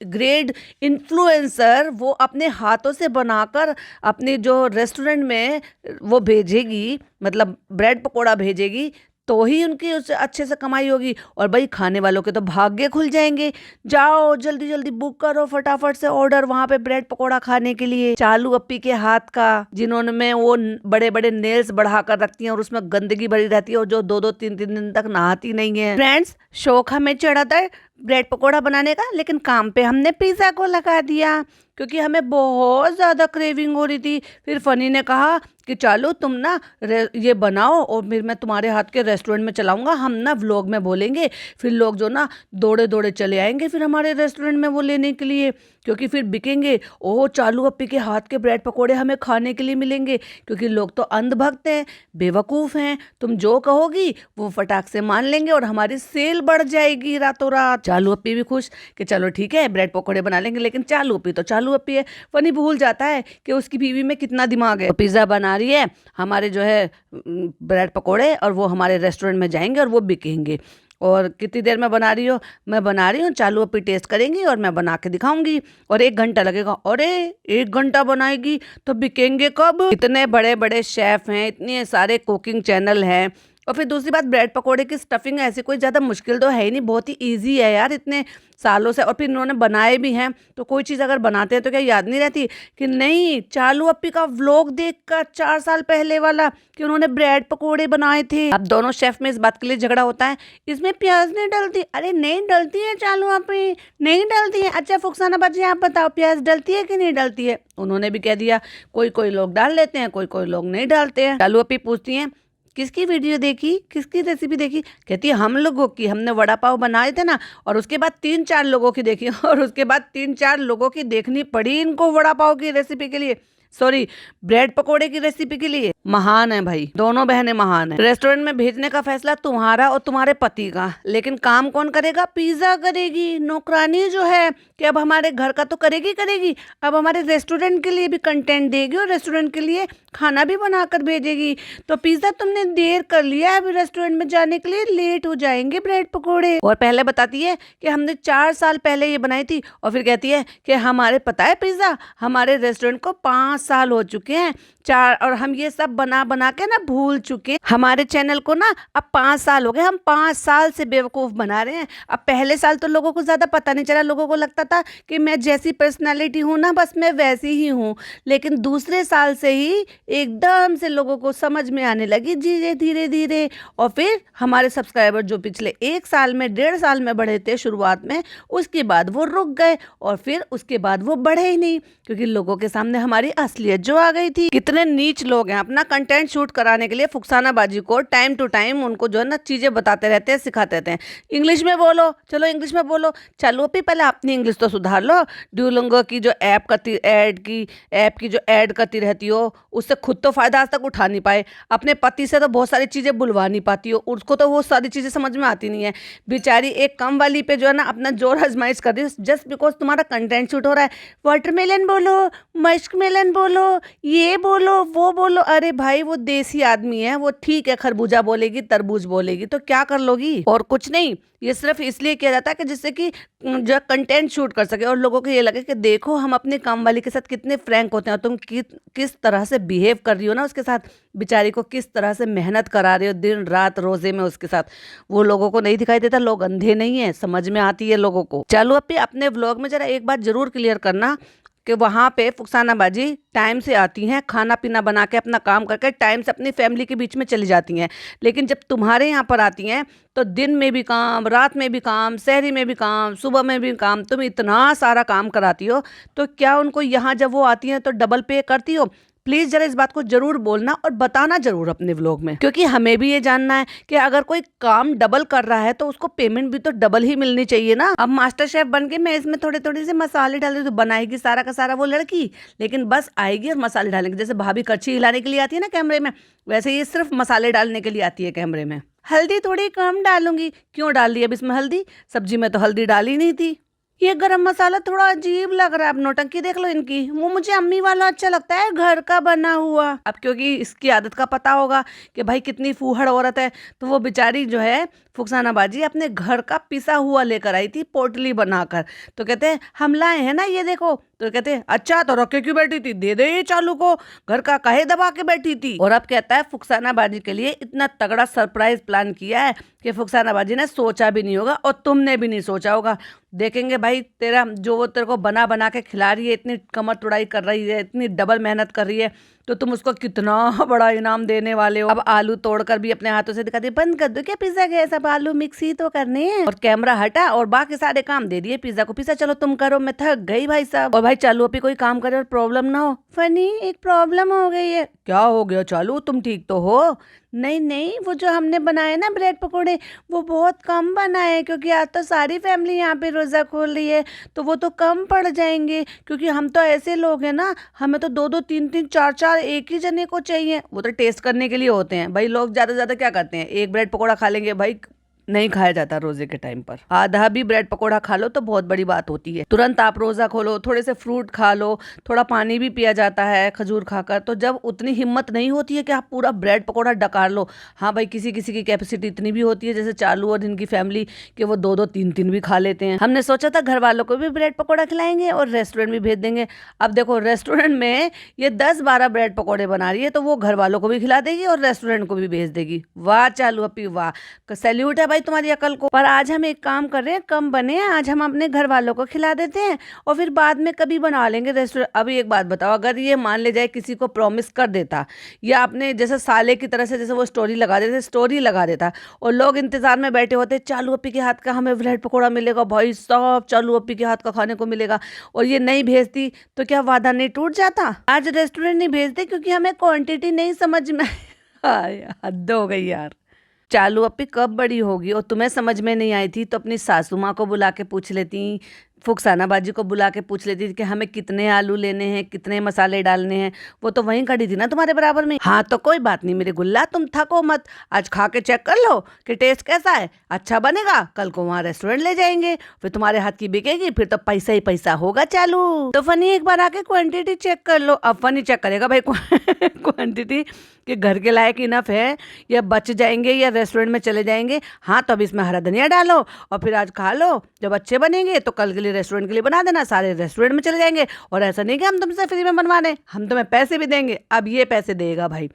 ग्रेट इन्फ्लुएंसर, वो अपने हाथों से बनाकर अपने जो रेस्टोरेंट में वो भेजेगी, मतलब ब्रेड पकौड़ा भेजेगी, तो ही उनकी उससे अच्छे से कमाई होगी। और भाई खाने वालों के तो भाग्य खुल जाएंगे। जाओ जल्दी जल्दी बुक करो फटाफट से ऑर्डर वहां पे ब्रेड पकोड़ा खाने के लिए, चालू अप्पी के हाथ का, जिन्होंने में वो बड़े बड़े नेल्स बढ़ा कर रखती हैं और उसमें गंदगी भरी रहती है, और जो 2-2 3-3 दिन तक नहाती नहीं है। फ्रेंड्स शौक हमें चढ़ा था ब्रेड पकोड़ा बनाने का, लेकिन काम पे हमने पिज़्ज़ा को लगा दिया क्योंकि हमें बहुत ज़्यादा क्रेविंग हो रही थी। फिर फनी ने कहा कि चालू तुम ना ये बनाओ और फिर मैं तुम्हारे हाथ के रेस्टोरेंट में चलाऊंगा, हम ना व्लॉग में बोलेंगे, फिर लोग जो ना दौड़े दौड़े चले आएंगे फिर हमारे रेस्टोरेंट में वो लेने के लिए, क्योंकि फिर बिकेंगे। ओह चालू अप्पी के हाथ के ब्रेड पकोड़े हमें खाने के लिए मिलेंगे, क्योंकि लोग तो अंधभक्त हैं, बेवकूफ़ हैं, तुम जो कहोगी वो फटाक से मान लेंगे और हमारी सेल बढ़ जाएगी रातों रात। चालू अप्पी भी खुश कि चलो ठीक है ब्रेड पकोड़े बना लेंगे, लेकिन चालू अप्पी तो चालू अप्पी है, फनी भूल जाता है कि उसकी बीवी में कितना दिमाग है। तो पिज़्ज़ा बना रही है हमारे जो है ब्रेड पकोड़े, और वो हमारे रेस्टोरेंट में जाएंगे और वो बिकेंगे। और कितनी देर में बना रही हो? मैं बना रही हूँ, चालू अप्पी टेस्ट करेंगी और मैं बना के दिखाऊंगी, और 1 घंटा लगेगा। अरे 1 घंटा बनाएगी तो बिकेंगे कब? इतने बड़े बड़े शेफ हैं, इतने सारे कुकिंग चैनल हैं, और फिर दूसरी बात ब्रेड पकोड़े की स्टफिंग ऐसी कोई ज़्यादा मुश्किल तो है ही नहीं, बहुत ही ईजी है यार इतने सालों से। और फिर इन्होंने बनाए भी हैं, तो कोई चीज़ अगर बनाते हैं तो क्या याद नहीं रहती कि नहीं? चालू अप्पी का व्लॉग देखकर 4 साल पहले वाला कि उन्होंने ब्रेड पकोड़े बनाए थे। अब दोनों शेफ में इस बात के लिए झगड़ा होता है, इसमें प्याज नहीं डलती। अरे नहीं डलती है चालू अप्पी, नहीं डलती है। अच्छा फुकसाना बाजी आप बताओ प्याज डलती है कि नहीं डलती है? उन्होंने भी कह दिया कोई कोई लोग डाल लेते हैं, कोई कोई लोग नहीं डालते हैं। चालू अप्पी पूछती हैं किसकी वीडियो देखी, किसकी रेसिपी देखी? कहती है हम लोगों की, हमने वड़ा पाव बनाए थे ना, और उसके बाद 3-4 लोगों की देखी और उसके बाद 3-4 लोगों की देखनी पड़ी इनको वड़ा पाव की रेसिपी के लिए, सॉरी ब्रेड पकोड़े की रेसिपी के लिए। महान है भाई, दोनों बहनें महान है। रेस्टोरेंट में भेजने का फैसला तुम्हारा और तुम्हारे पति का, लेकिन काम कौन करेगा? पिज़्ज़ा करेगी। नौकरानी जो है कि अब हमारे घर का तो करेगी करेगी, अब हमारे रेस्टोरेंट के लिए भी कंटेंट देगी और रेस्टोरेंट के लिए खाना भी बनाकर भेजेगी। तो पिज़्ज़ा तुमने देर कर लिया, अभी रेस्टोरेंट में जाने के लिए लेट हो जाएंगे ब्रेड पकोड़े। और पहले बताती है कि हमने 4 साल पहले ये बनाई थी, और फिर कहती है कि हमारे पता है पिज़्ज़ा हमारे रेस्टोरेंट को 5 साल हो चुके हैं, 4, और हम ये सब बना बना के ना भूल चुके हैं। हमारे चैनल को ना अब 5 साल हो गए, हम 5 साल से बेवकूफ़ बना रहे हैं। अब पहले साल तो लोगों को ज़्यादा पता नहीं चला, लोगों को लगता था कि मैं जैसी पर्सनालिटी हूँ ना बस मैं वैसी ही हूँ, लेकिन दूसरे साल से ही एकदम से लोगों को समझ में आने लगी धीरे धीरे धीरे। और फिर हमारे सब्सक्राइबर जो पिछले 1 साल में 1.5 साल में बढ़े थे शुरुआत में, उसके बाद वो रुक गए, और फिर उसके बाद वो बढ़े ही नहीं, क्योंकि लोगों के सामने हमारी असलियत जो आ गई थी। कितने नीच लोग हैं, अपना कंटेंट शूट कराने के लिए फुकसाना बाजी को टाइम टू टाइम उनको जो है ना चीजें बताते रहते हैं, सिखाते रहते हैं। इंग्लिश में बोलो, चलो इंग्लिश में बोलो। चलो भी पहले अपनी इंग्लिश तो सुधार लो। ड्यूलिंगो की जो ऐप की जो ऐड करती रहती हो, उससे खुद तो फायदा आज तक उठा नहीं पाए, अपने पति से तो बहुत सारी चीजें बुलवा नहीं पाती हो, उसको तो वो सारी चीजें समझ में आती नहीं है। बेचारी एक कम वाली पे जो है ना अपना जोर आजमाइश कर रही है, जस्ट बिकॉज तुम्हारा कंटेंट शूट हो रहा है। वाटरमेलन बोलो, मस्कमेलन बोलो, ये बोलो, वो बोलो। अरे भाई वो देसी आदमी है, वो ठीक है खरबूजा बोलेगी, तरबूज बोलेगी तो क्या कर लोगी? और कुछ नहीं, ये सिर्फ इसलिए किया जाता है कि जिससे कि जो कंटेंट शूट कर सके और लोगों को ये लगे कि देखो हम अपने काम वाली के साथ कितने फ्रैंक होते हैं, और तुम किस तरह से बिहेव कर रही हो ना उसके साथ, बेचारी को किस तरह से मेहनत करा रही हो दिन रात रोजे में उसके साथ। वो लोगों को नहीं दिखाई देता, लोग अंधे नहीं है, समझ में आती है लोगों को। चलो अपने व्लॉग में जरा एक बात जरूर क्लियर करना कि वहाँ पे फुकसाना बाजी टाइम से आती हैं, खाना पीना बना के अपना काम करके टाइम से अपनी फैमिली के बीच में चली जाती हैं, लेकिन जब तुम्हारे यहाँ पर आती हैं तो दिन में भी काम, रात में भी काम, शहरी में भी काम, सुबह में भी काम, तुम इतना सारा काम कराती हो, तो क्या उनको यहाँ जब वो आती हैं तो डबल पे करती हो? प्लीज़ जरा इस बात को जरूर बोलना और बताना जरूर अपने व्लॉग में, क्योंकि हमें भी ये जानना है कि अगर कोई काम डबल कर रहा है तो उसको पेमेंट भी तो डबल ही मिलनी चाहिए ना। अब मास्टर शेफ बन के मैं इसमें थोड़े थोड़े से मसाले डाल तो बनाएगी सारा का सारा वो लड़की, लेकिन बस आएगी और मसाले डालेंगे। जैसे भाभी कड़छी हिलाने के लिए आती है ना कैमरे में, वैसे ये सिर्फ मसाले डालने के लिए आती है कैमरे में। हल्दी थोड़ी कम डालूंगी। क्यों डाल दी अब इसमें हल्दी? सब्जी में तो हल्दी डाली नहीं थी। ये गरम मसाला थोड़ा अजीब लग रहा है, अब नौटंकी देख लो इनकी। वो मुझे अम्मी वाला अच्छा लगता है, घर का बना हुआ। अब क्योंकि इसकी आदत का पता होगा कि भाई कितनी फूहड़ औरत है, तो वो बेचारी जो है फुकसाना बाजी अपने घर का पिसा हुआ लेकर आई थी पोटली बनाकर। तो कहते हैं हम लाए हैं ना, ये देखो तो कहते हैं अच्छा तो रखे क्यों बैठी थी, दे दे ये चालू को, घर का काहे दबा के बैठी थी। और अब कहता है फुकसाना बाजी के लिए इतना तगड़ा सरप्राइज प्लान किया है कि फुकसाना बाजी ने सोचा भी नहीं होगा और तुमने भी नहीं सोचा होगा। देखेंगे भाई तेरा जो वो तेरे को बना बना के खिला रही है, इतनी कमर तुड़ाई कर रही है, इतनी डबल मेहनत कर रही है, तो तुम उसको कितना बड़ा इनाम देने वाले हो। अब आलू तोड़कर भी अपने हाथों से दिखा दी, बंद कर दो क्या पिज्जा गैस, अब आलू मिक्स ही तो करने हैं। और कैमरा हटा और बाकी सारे काम दे दिए पिज्जा को, पिज्जा चलो तुम करो, मैं थक गई भाई साहब। और भाई चालू अभी कोई काम करे और प्रॉब्लम ना हो। फनी एक प्रॉब्लम हो गई है। क्या हो गया चालू, तुम ठीक तो हो? नहीं नहीं, वो जो हमने बनाए ना ब्रेड पकोड़े, वो बहुत कम बनाए क्योंकि आज तो सारी फैमिली यहाँ पे रोज़ा खोल रही है, तो वो तो कम पड़ जाएंगे क्योंकि हम तो ऐसे लोग हैं ना, हमें तो 2-2 3-3 4-4 एक ही जने को चाहिए। वो तो टेस्ट करने के लिए होते हैं भाई। लोग ज़्यादा से ज़्यादा क्या करते हैं, एक ब्रेड पकोड़ा खा लेंगे भाई, नहीं खाया जाता रोजे के टाइम पर। आधा भी ब्रेड पकोड़ा खा लो तो बहुत बड़ी बात होती है। तुरंत आप रोजा खोलो, थोड़े से फ्रूट खा लो, थोड़ा पानी भी पिया जाता है खजूर खाकर। तो जब उतनी हिम्मत नहीं होती है कि आप पूरा ब्रेड पकोड़ा डकार लो, हाँ भाई किसी किसी की कैपेसिटी इतनी भी होती है जैसे चालू और इनकी फैमिली कि वो 2-2 3-3 भी खा लेते हैं। हमने सोचा था घर वालों को भी ब्रेड पकोड़ा खिलाएंगे और रेस्टोरेंट भी भेज देंगे। अब देखो रेस्टोरेंट में ये 10-12 ब्रेड पकोड़े बना रही है तो वो घर वालों को भी खिला देगी और रेस्टोरेंट को भी भेज देगी। वाह चालू अपी वाह, सैल्यूट है भाई तुम्हारी अकल को। पर आज हम एक काम कर रहे हैं, कम बने, आज हम अपने घर वालों को खिला देते हैं और फिर बाद में कभी बना लेंगे रेस्टोरेंट। अभी एक बात बताओ, अगर ये मान ले जाए किसी को प्रॉमिस कर देता या आपने जैसे साले की तरह से जैसे वो स्टोरी लगा देता और लोग इंतजार में बैठे होते, चालू अप्पी के हाथ का हमें ब्रेड पकौड़ा मिलेगा भाई साहब, चालू अप्पी के हाथ का खाने को मिलेगा, और ये नहीं भेजती तो क्या वादा नहीं टूट जाता? आज रेस्टोरेंट नहीं भेजते क्योंकि हमें क्वांटिटी नहीं समझ में हद हो गई यार। चालू अप्पी कब बड़ी होगी और तुम्हें समझ में नहीं आई थी तो अपनी सासू माँ को बुला के पूछ लेती, फुकसाना बाजी को बुला के पूछ लेती थी कि हमें कितने आलू लेने हैं, कितने मसाले डालने हैं। वो तो वहीं खड़ी थी ना तुम्हारे बराबर में। हाँ तो कोई बात नहीं मेरे गुल्ला, तुम थको मत, आज खा के चेक कर लो कि टेस्ट कैसा है, अच्छा बनेगा कल को वहाँ रेस्टोरेंट ले जाएंगे, फिर तुम्हारे हाथ की बिकेगी, फिर तो पैसा ही पैसा होगा चालू। तो फनी एक बार आके क्वांटिटी चेक कर लो। अब फनी चेक करेगा भाई क्वांटिटी कि घर के लायक इनफ है या बच जाएंगे या रेस्टोरेंट में चले जाएंगे। हाँ तो अब इसमें हरा धनिया डालो और फिर आज खा लो, जब अच्छे बनेंगे तो कल के लिए रेस्टोरेंट के लिए बना देना, सारे रेस्टोरेंट में चले जाएंगे। और ऐसा नहीं कि हम तुमसे फ्री में बनवा दें, हम तुम्हें पैसे भी देंगे। अब ये पैसे देगा भाई,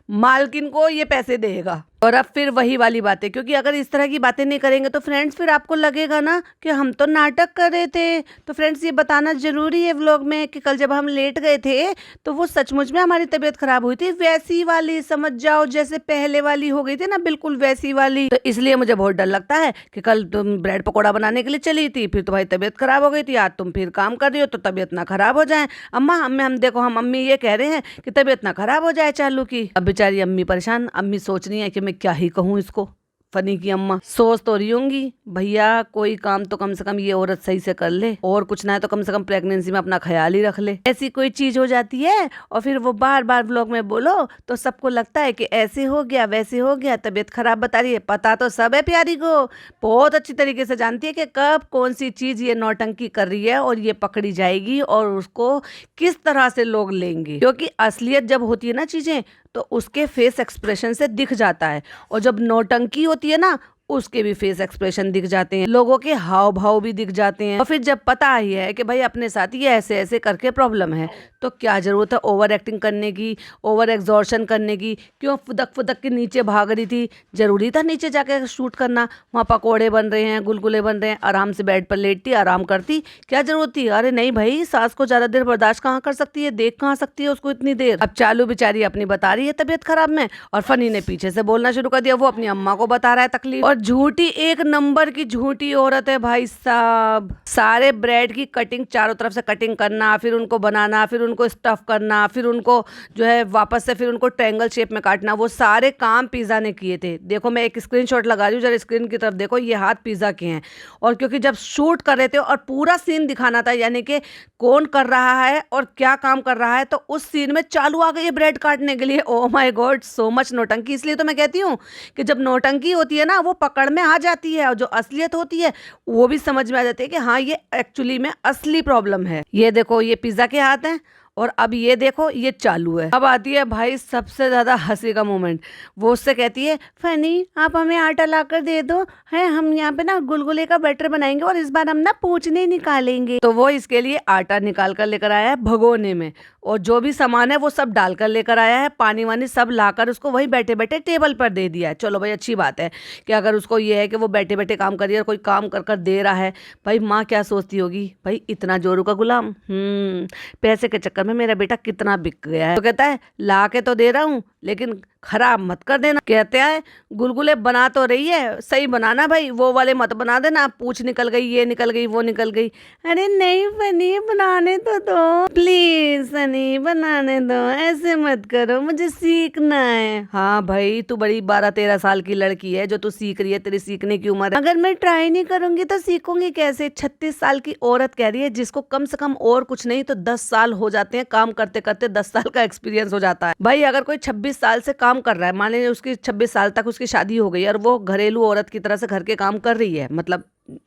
मालकिन को ये पैसे देगा। और अब फिर वही वाली बातें, क्योंकि अगर इस तरह की बातें नहीं करेंगे तो फ्रेंड्स फिर आपको लगेगा ना कि हम तो नाटक कर रहे थे। तो फ्रेंड्स ये बताना जरूरी है व्लॉग में कि कल जब हम लेट गए थे तो वो सचमुच में हमारी तबीयत खराब हुई थी, वैसी वाली, समझ जाओ जैसे पहले वाली हो गई थी ना, बिल्कुल वैसी वाली। तो इसलिए मुझे बहुत डर लगता है कि कल तुम ब्रेड पकौड़ा बनाने के लिए चली थी, फिर तुम्हारी तबीयत खराब हो गई थी, आज तुम फिर काम कर रही हो तो तबीयत ना खराब हो जाए। अम्मा हम देखो, हम अम्मी ये कह रहे हैं कि तबीयत ना खराब हो जाए चालू की। अब बेचारी अम्मी परेशान, अम्मी सोच रही है कि मैं क्या ही कहूँ इसको। फनी की अम्मा सोच तो रही होंगी भैया कोई काम तो कम से कम ये औरत सही से कर ले, और कुछ ना है तो कम से कम प्रेगनेंसी में अपना ख्याल ही रख ले। ऐसी कोई चीज हो जाती है और फिर वो बार बार व्लॉग में बोलो तो सबको लगता है कि ऐसे हो गया वैसे हो गया, तबीयत खराब बता रही है। पता तो सब है प्यारी को, बहुत अच्छी तरीके से जानती है कि कब कौन सी चीज ये नौटंकी कर रही है और ये पकड़ी जाएगी और उसको किस तरह से लोग लेंगे। क्योंकि असलियत जब होती है ना चीजें तो उसके फेस एक्सप्रेशन से दिख जाता है, और जब नौटंकी होती है ना उसके भी फेस एक्सप्रेशन दिख जाते हैं, लोगों के हाव भाव भी दिख जाते हैं। और फिर जब पता ही है कि भाई अपने साथ ये ऐसे ऐसे करके प्रॉब्लम है तो क्या जरूरत है ओवर एक्टिंग करने की, ओवर एग्जॉर्शन करने की। क्यों फुदक के नीचे भाग रही थी, जरूरी था नीचे जाके शूट करना? वहाँ पकोड़े बन रहे हैं, गुलगुले बन रहे हैं, आराम से बेड पर लेटती आराम करती, क्या जरूरत थी? अरे नहीं भाई, सास को ज्यादा देर बर्दाश्त कहाँ कर सकती है, देख कहाँ सकती है उसको इतनी देर। अब चालू बेचारी अपनी बता रही है तबीयत खराब में और फनी ने पीछे से बोलना शुरू कर दिया, वो अपनी अम्मा को बता रहा है तकलीफ। और झूठी, एक नंबर की झूठी औरत है भाई साहब। सारे ब्रेड की कटिंग चारों तरफ से कटिंग करना, फिर उनको बनाना, फिर उनको स्टफ करना, फिर उनको जो है वापस से फिर उनको ट्रायंगल शेप में काटना, वो सारे काम पिज़्ज़ा ने किए थे। देखो मैं एक स्क्रीनशॉट लगा रही हूँ, जरा स्क्रीन की तरफ देखो, ये हाथ पिज़्ज़ा के हैं। और क्योंकि जब शूट कर रहे थे और पूरा सीन दिखाना था, यानी कि कौन कर रहा है और क्या काम कर रहा है, तो उस सीन में चालू आ गई है ब्रेड काटने के लिए। Oh my God, so much नौटंकी। इसलिए तो मैं कहती हूँ कि जब नौटंकी होती है ना वो पकड़ में आ जाती है, और जो असलियत होती है वो भी समझ में आ जाती है कि हाँ ये एक्चुअली में असली प्रॉब्लम है। ये देखो ये पिज्जा के हाथ हैं और अब ये देखो ये चालू है। अब आती है भाई सबसे ज्यादा हंसी का मोमेंट। वो उससे कहती है फनी आप हमें आटा लाकर दे दो, है हम यहाँ पे ना गुलगुले का बैटर बनाएंगे और इस बार हम ना पूछने निकालेंगे। तो वो इसके लिए आटा निकाल कर लेकर आया है भगोने में, और जो भी सामान है वो सब डालकर लेकर आया है, पानी वानी सब लाकर उसको वही बैठे बैठे टेबल पर दे दिया है। चलो भाई अच्छी बात है कि अगर उसको ये है कि वो बैठे बैठे काम कर रही है और कोई काम कर कर दे रहा है। भाई माँ क्या सोचती होगी, भाई इतना जोरू का गुलाम, पैसे के चक्कर में मेरा बेटा कितना बिक गया है। तो कहता है ला के तो दे रहा हूँ लेकिन खराब मत कर देना। कहते हैं गुलगुले बना तो रही है, सही बनाना भाई, वो वाले मत बना देना, पूछ निकल गई, ये निकल गई, वो निकल गई। अरे नहीं फनी बनाने तो दो प्लीज, फनी बनाने दो, ऐसे मत करो, मुझे सीखना है। हाँ भाई तू बड़ी 12-13 साल की लड़की है, जो तू सीख रही है, तेरी सीखने की उम्र है। अगर मैं ट्राई नहीं करूंगी तो सीखूंगी कैसे। 36 साल की औरत कह रही है, जिसको कम से कम और कुछ नहीं तो 10 साल हो जाते हैं काम करते करते, 10 साल का एक्सपीरियंस हो जाता है। भाई अगर कोई 26 साल से काम कर रहा है, मान लीजिए उसकी 26 साल तक उसकी शादी हो गई और वो घरेलू औरत की तरह से घर के काम कर रही है, मतलब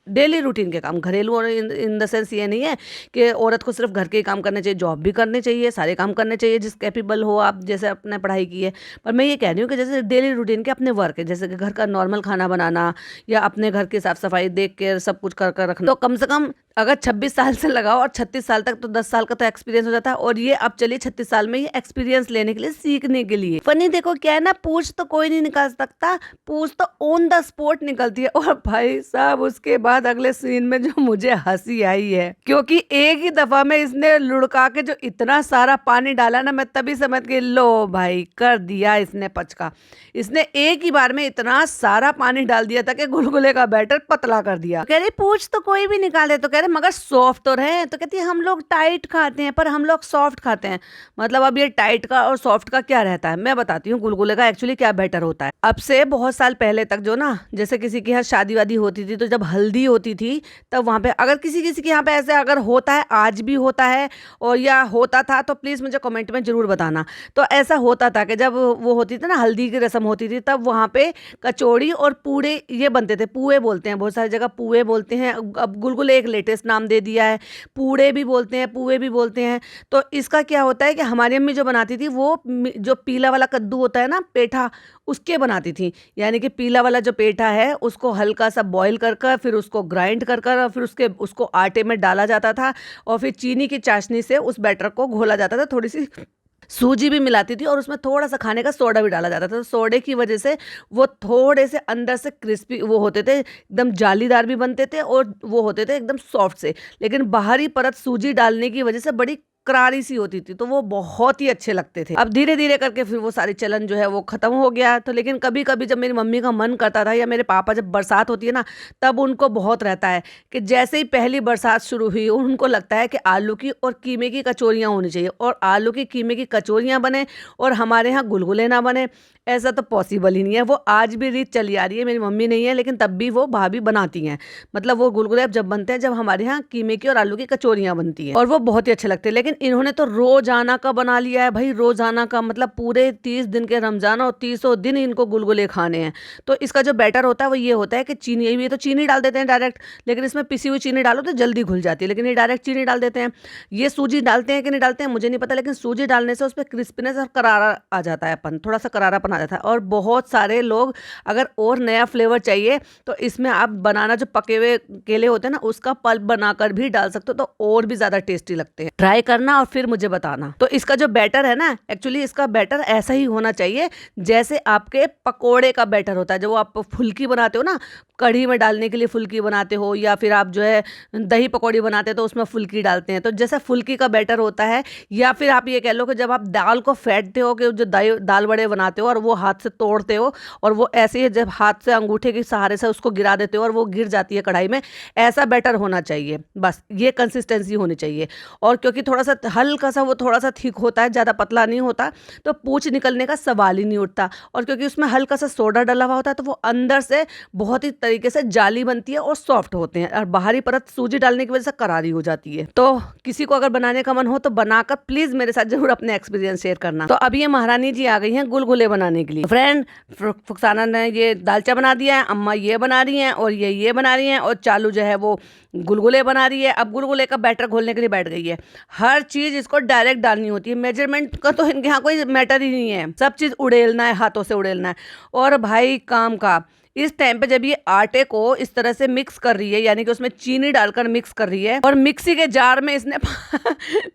डेली रूटीन के काम, घरेलू और इन द सेंस ये नहीं है कि औरत को सिर्फ घर के ही काम करने चाहिए, जॉब भी करने चाहिए, सारे काम करने चाहिए जिस कैपेबल हो आप, जैसे अपने पढ़ाई की है। पर मैं ये कह रही हूँ कि जैसे डेली रूटीन के अपने वर्क है, जैसे कि घर का नॉर्मल खाना बनाना या अपने घर की साफ सफाई देख के सब कुछ कर कर रखना, तो कम से कम अगर 26 साल से लगाओ और 36 साल तक, तो 10 साल का तो एक्सपीरियंस हो जाता है। और ये अब चलिए 36 साल में ये एक्सपीरियंस लेने के लिए, सीखने के लिए। फनी देखो क्या है ना, पूछ तो कोई नहीं निकाल सकता, पूछ तो ऑन द स्पॉट निकलती है। और भाई साहब उसके बाद अगले सीन में जो मुझे हंसी आई है, क्योंकि एक ही दफा में इसने लुढ़का के जो इतना सारा पानी डाला ना, मैं तभी समझ गई लो भाई कर दिया इसने पचका। इसने एक ही बार में इतना सारा पानी डाल दिया था कि गुलगुले का बैटर पतला कर दिया। कह रही पूछ तो कोई भी निकाल दे, तो कह रहे मगर सॉफ्ट तो रहे, तो कहती है हम लोग टाइट खाते हैं पर हम लोग सॉफ्ट खाते हैं। मतलब अब ये टाइट का और सॉफ्ट का क्या रहता है, मैं बताती हूँ गुलगुले का एक्चुअली क्या बैटर होता है। अब से बहुत साल पहले तक जो ना, जैसे किसी के यहाँ शादी वादी होती थी तो जब हल्दी होती थी तब वहां पे, अगर किसी किसी के यहाँ पे ऐसे अगर होता है, आज भी होता है और या होता था, तो प्लीज मुझे कमेंट में जरूर बताना। तो ऐसा होता था कि जब वो होती थी ना हल्दी की रस्म होती थी, तब वहां पे कचौड़ी और पूड़े ये बनते थे। पुए बोलते हैं, बहुत सारी जगह पुए बोलते हैं, अब गुलगुले एक लेटेस्ट नाम दे दिया है, पूड़े भी बोलते हैं, पुए भी बोलते हैं। तो इसका क्या होता है कि हमारी अम्मी जो बनाती थी, वो जो पीला वाला कद्दू होता है ना, पेठा, उसके बनाती थी। यानी कि पीला वाला जो पेठा है उसको हल्का सा बॉईल कर कर, फिर उसको ग्राइंड कर कर, और फिर उसको आटे में डाला जाता था और फिर चीनी की चाशनी से उस बैटर को घोला जाता था, थोड़ी सी सूजी भी मिलाती थी और उसमें थोड़ा सा खाने का सोडा भी डाला जाता था। तो सोडे की वजह से वो थोड़े से अंदर से क्रिस्पी वो होते थे, एकदम जालीदार भी बनते थे और वो होते थे एकदम सॉफ्ट से। लेकिन बाहरी परत सूजी डालने की वजह से बड़ी करारी सी होती थी, तो वो बहुत ही अच्छे लगते थे। अब धीरे धीरे करके फिर वो सारी चलन जो है वो खत्म हो गया। तो लेकिन कभी कभी जब मेरी मम्मी का मन करता था या मेरे पापा, जब बरसात होती है ना, तब उनको बहुत रहता है कि जैसे ही पहली बरसात शुरू हुई उनको लगता है कि आलू की और कीमे की कचौरियाँ होनी चाहिए, और आलू की कीमे की कचौरियाँ बने और हमारे यहाँ गुलगुले ना बने, ऐसा तो पॉसिबल ही नहीं है। वो आज भी रीत चली आ रही है, मेरी मम्मी नहीं है लेकिन तब भी वो भाभी बनाती हैं। मतलब वो गुलगुले जब बनते हैं, जब हमारे यहाँ कीमे की और आलू की कचौरियाँ बनती हैं, और वो बहुत ही अच्छे लगते हैं। लेकिन इन्होंने तो रोजाना का बना लिया है भाई, रोजाना का, मतलब पूरे 30 दिन के रमजान और 30 दिन इनको गुलगुले खाने हैं। तो इसका जो बैटर होता है वो ये होता है कि चीनी, ये तो चीनी डाल देते हैं डायरेक्ट, लेकिन इसमें पिसी हुई चीनी डालो तो जल्दी घुल जाती है, लेकिन ये डायरेक्ट चीनी डाल देते हैं। ये सूजी डालते हैं कि नहीं डालते हैं मुझे नहीं पता, लेकिन सूजी डालने से उस पर क्रिस्पीनेस और करारा आ जाता है, अपन थोड़ा सा करारापन आ जाता है। और बहुत सारे लोग अगर और नया फ्लेवर चाहिए तो इसमें आप बनाना, जो पके हुए केले होते हैं ना, उसका पल्प बनाकर भी डाल सकते हो, तो और भी ज्यादा टेस्टी लगते हैं। ट्राई करना और फिर मुझे बताना। तो इसका जो बैटर है ना, एक्चुअली इसका बैटर ऐसा ही होना चाहिए जैसे आपके पकोड़े का बैटर होता है। जब आप फुल्की बनाते हो ना, कढ़ी में डालने के लिए फुल्की बनाते हो, या फिर आप जो है दही पकौड़ी बनाते हो तो उसमें फुल्की डालते हैं, तो जैसा फुल्की का बैटर होता है। या फिर आप ये कह लो कि जब आप दाल को फेंटते हो, कि जो दाल बड़े बनाते हो और वो हाथ से तोड़ते हो, और वो ऐसे ही जब हाथ से अंगूठे के सहारे से उसको गिरा देते हो और वो गिर जाती है कढ़ाई में, ऐसा बैटर होना चाहिए। बस ये कंसिस्टेंसी होनी चाहिए। और क्योंकि थोड़ा सा हल्का सा वो थोड़ा सा थिक होता है, ज़्यादा पतला नहीं होता, तो पूछ निकलने का सवाल ही नहीं उठता। और क्योंकि उसमें हल्का सा सोडा डला हुआ होता है, तो वो अंदर से बहुत ही तरीके से जाली बनती है और सॉफ्ट होते हैं, और बाहरी परत सूजी डालने की वजह से करारी हो जाती है। तो किसी को अगर बनाने का मन हो तो बनाकर प्लीज मेरे साथ जरूर अपने एक्सपीरियंस शेयर करना। तो अभी ये महारानी जी आ गई हैं गुलगुले बनाने के लिए। फ्रेंड, फुकसाना ने ये दालचा बना दिया है, अम्मा ये बना रही हैं, और ये बना रही हैं, और चालू जो है वो गुलगुले बना रही है, अब गुलगुले का बैटर घोलने के लिए बैठ गई है। हर चीज इसको डायरेक्ट डालनी होती है, मेजरमेंट का तो इनके यहाँ कोई मैटर ही नहीं है, सब चीज उड़ेलना है, हाथों से उड़ेलना है। और भाई काम का इस टाइम पे जब ये आटे को इस तरह से मिक्स कर रही है, यानी कि उसमें चीनी डालकर मिक्स कर रही है, और मिक्सी के जार में इसने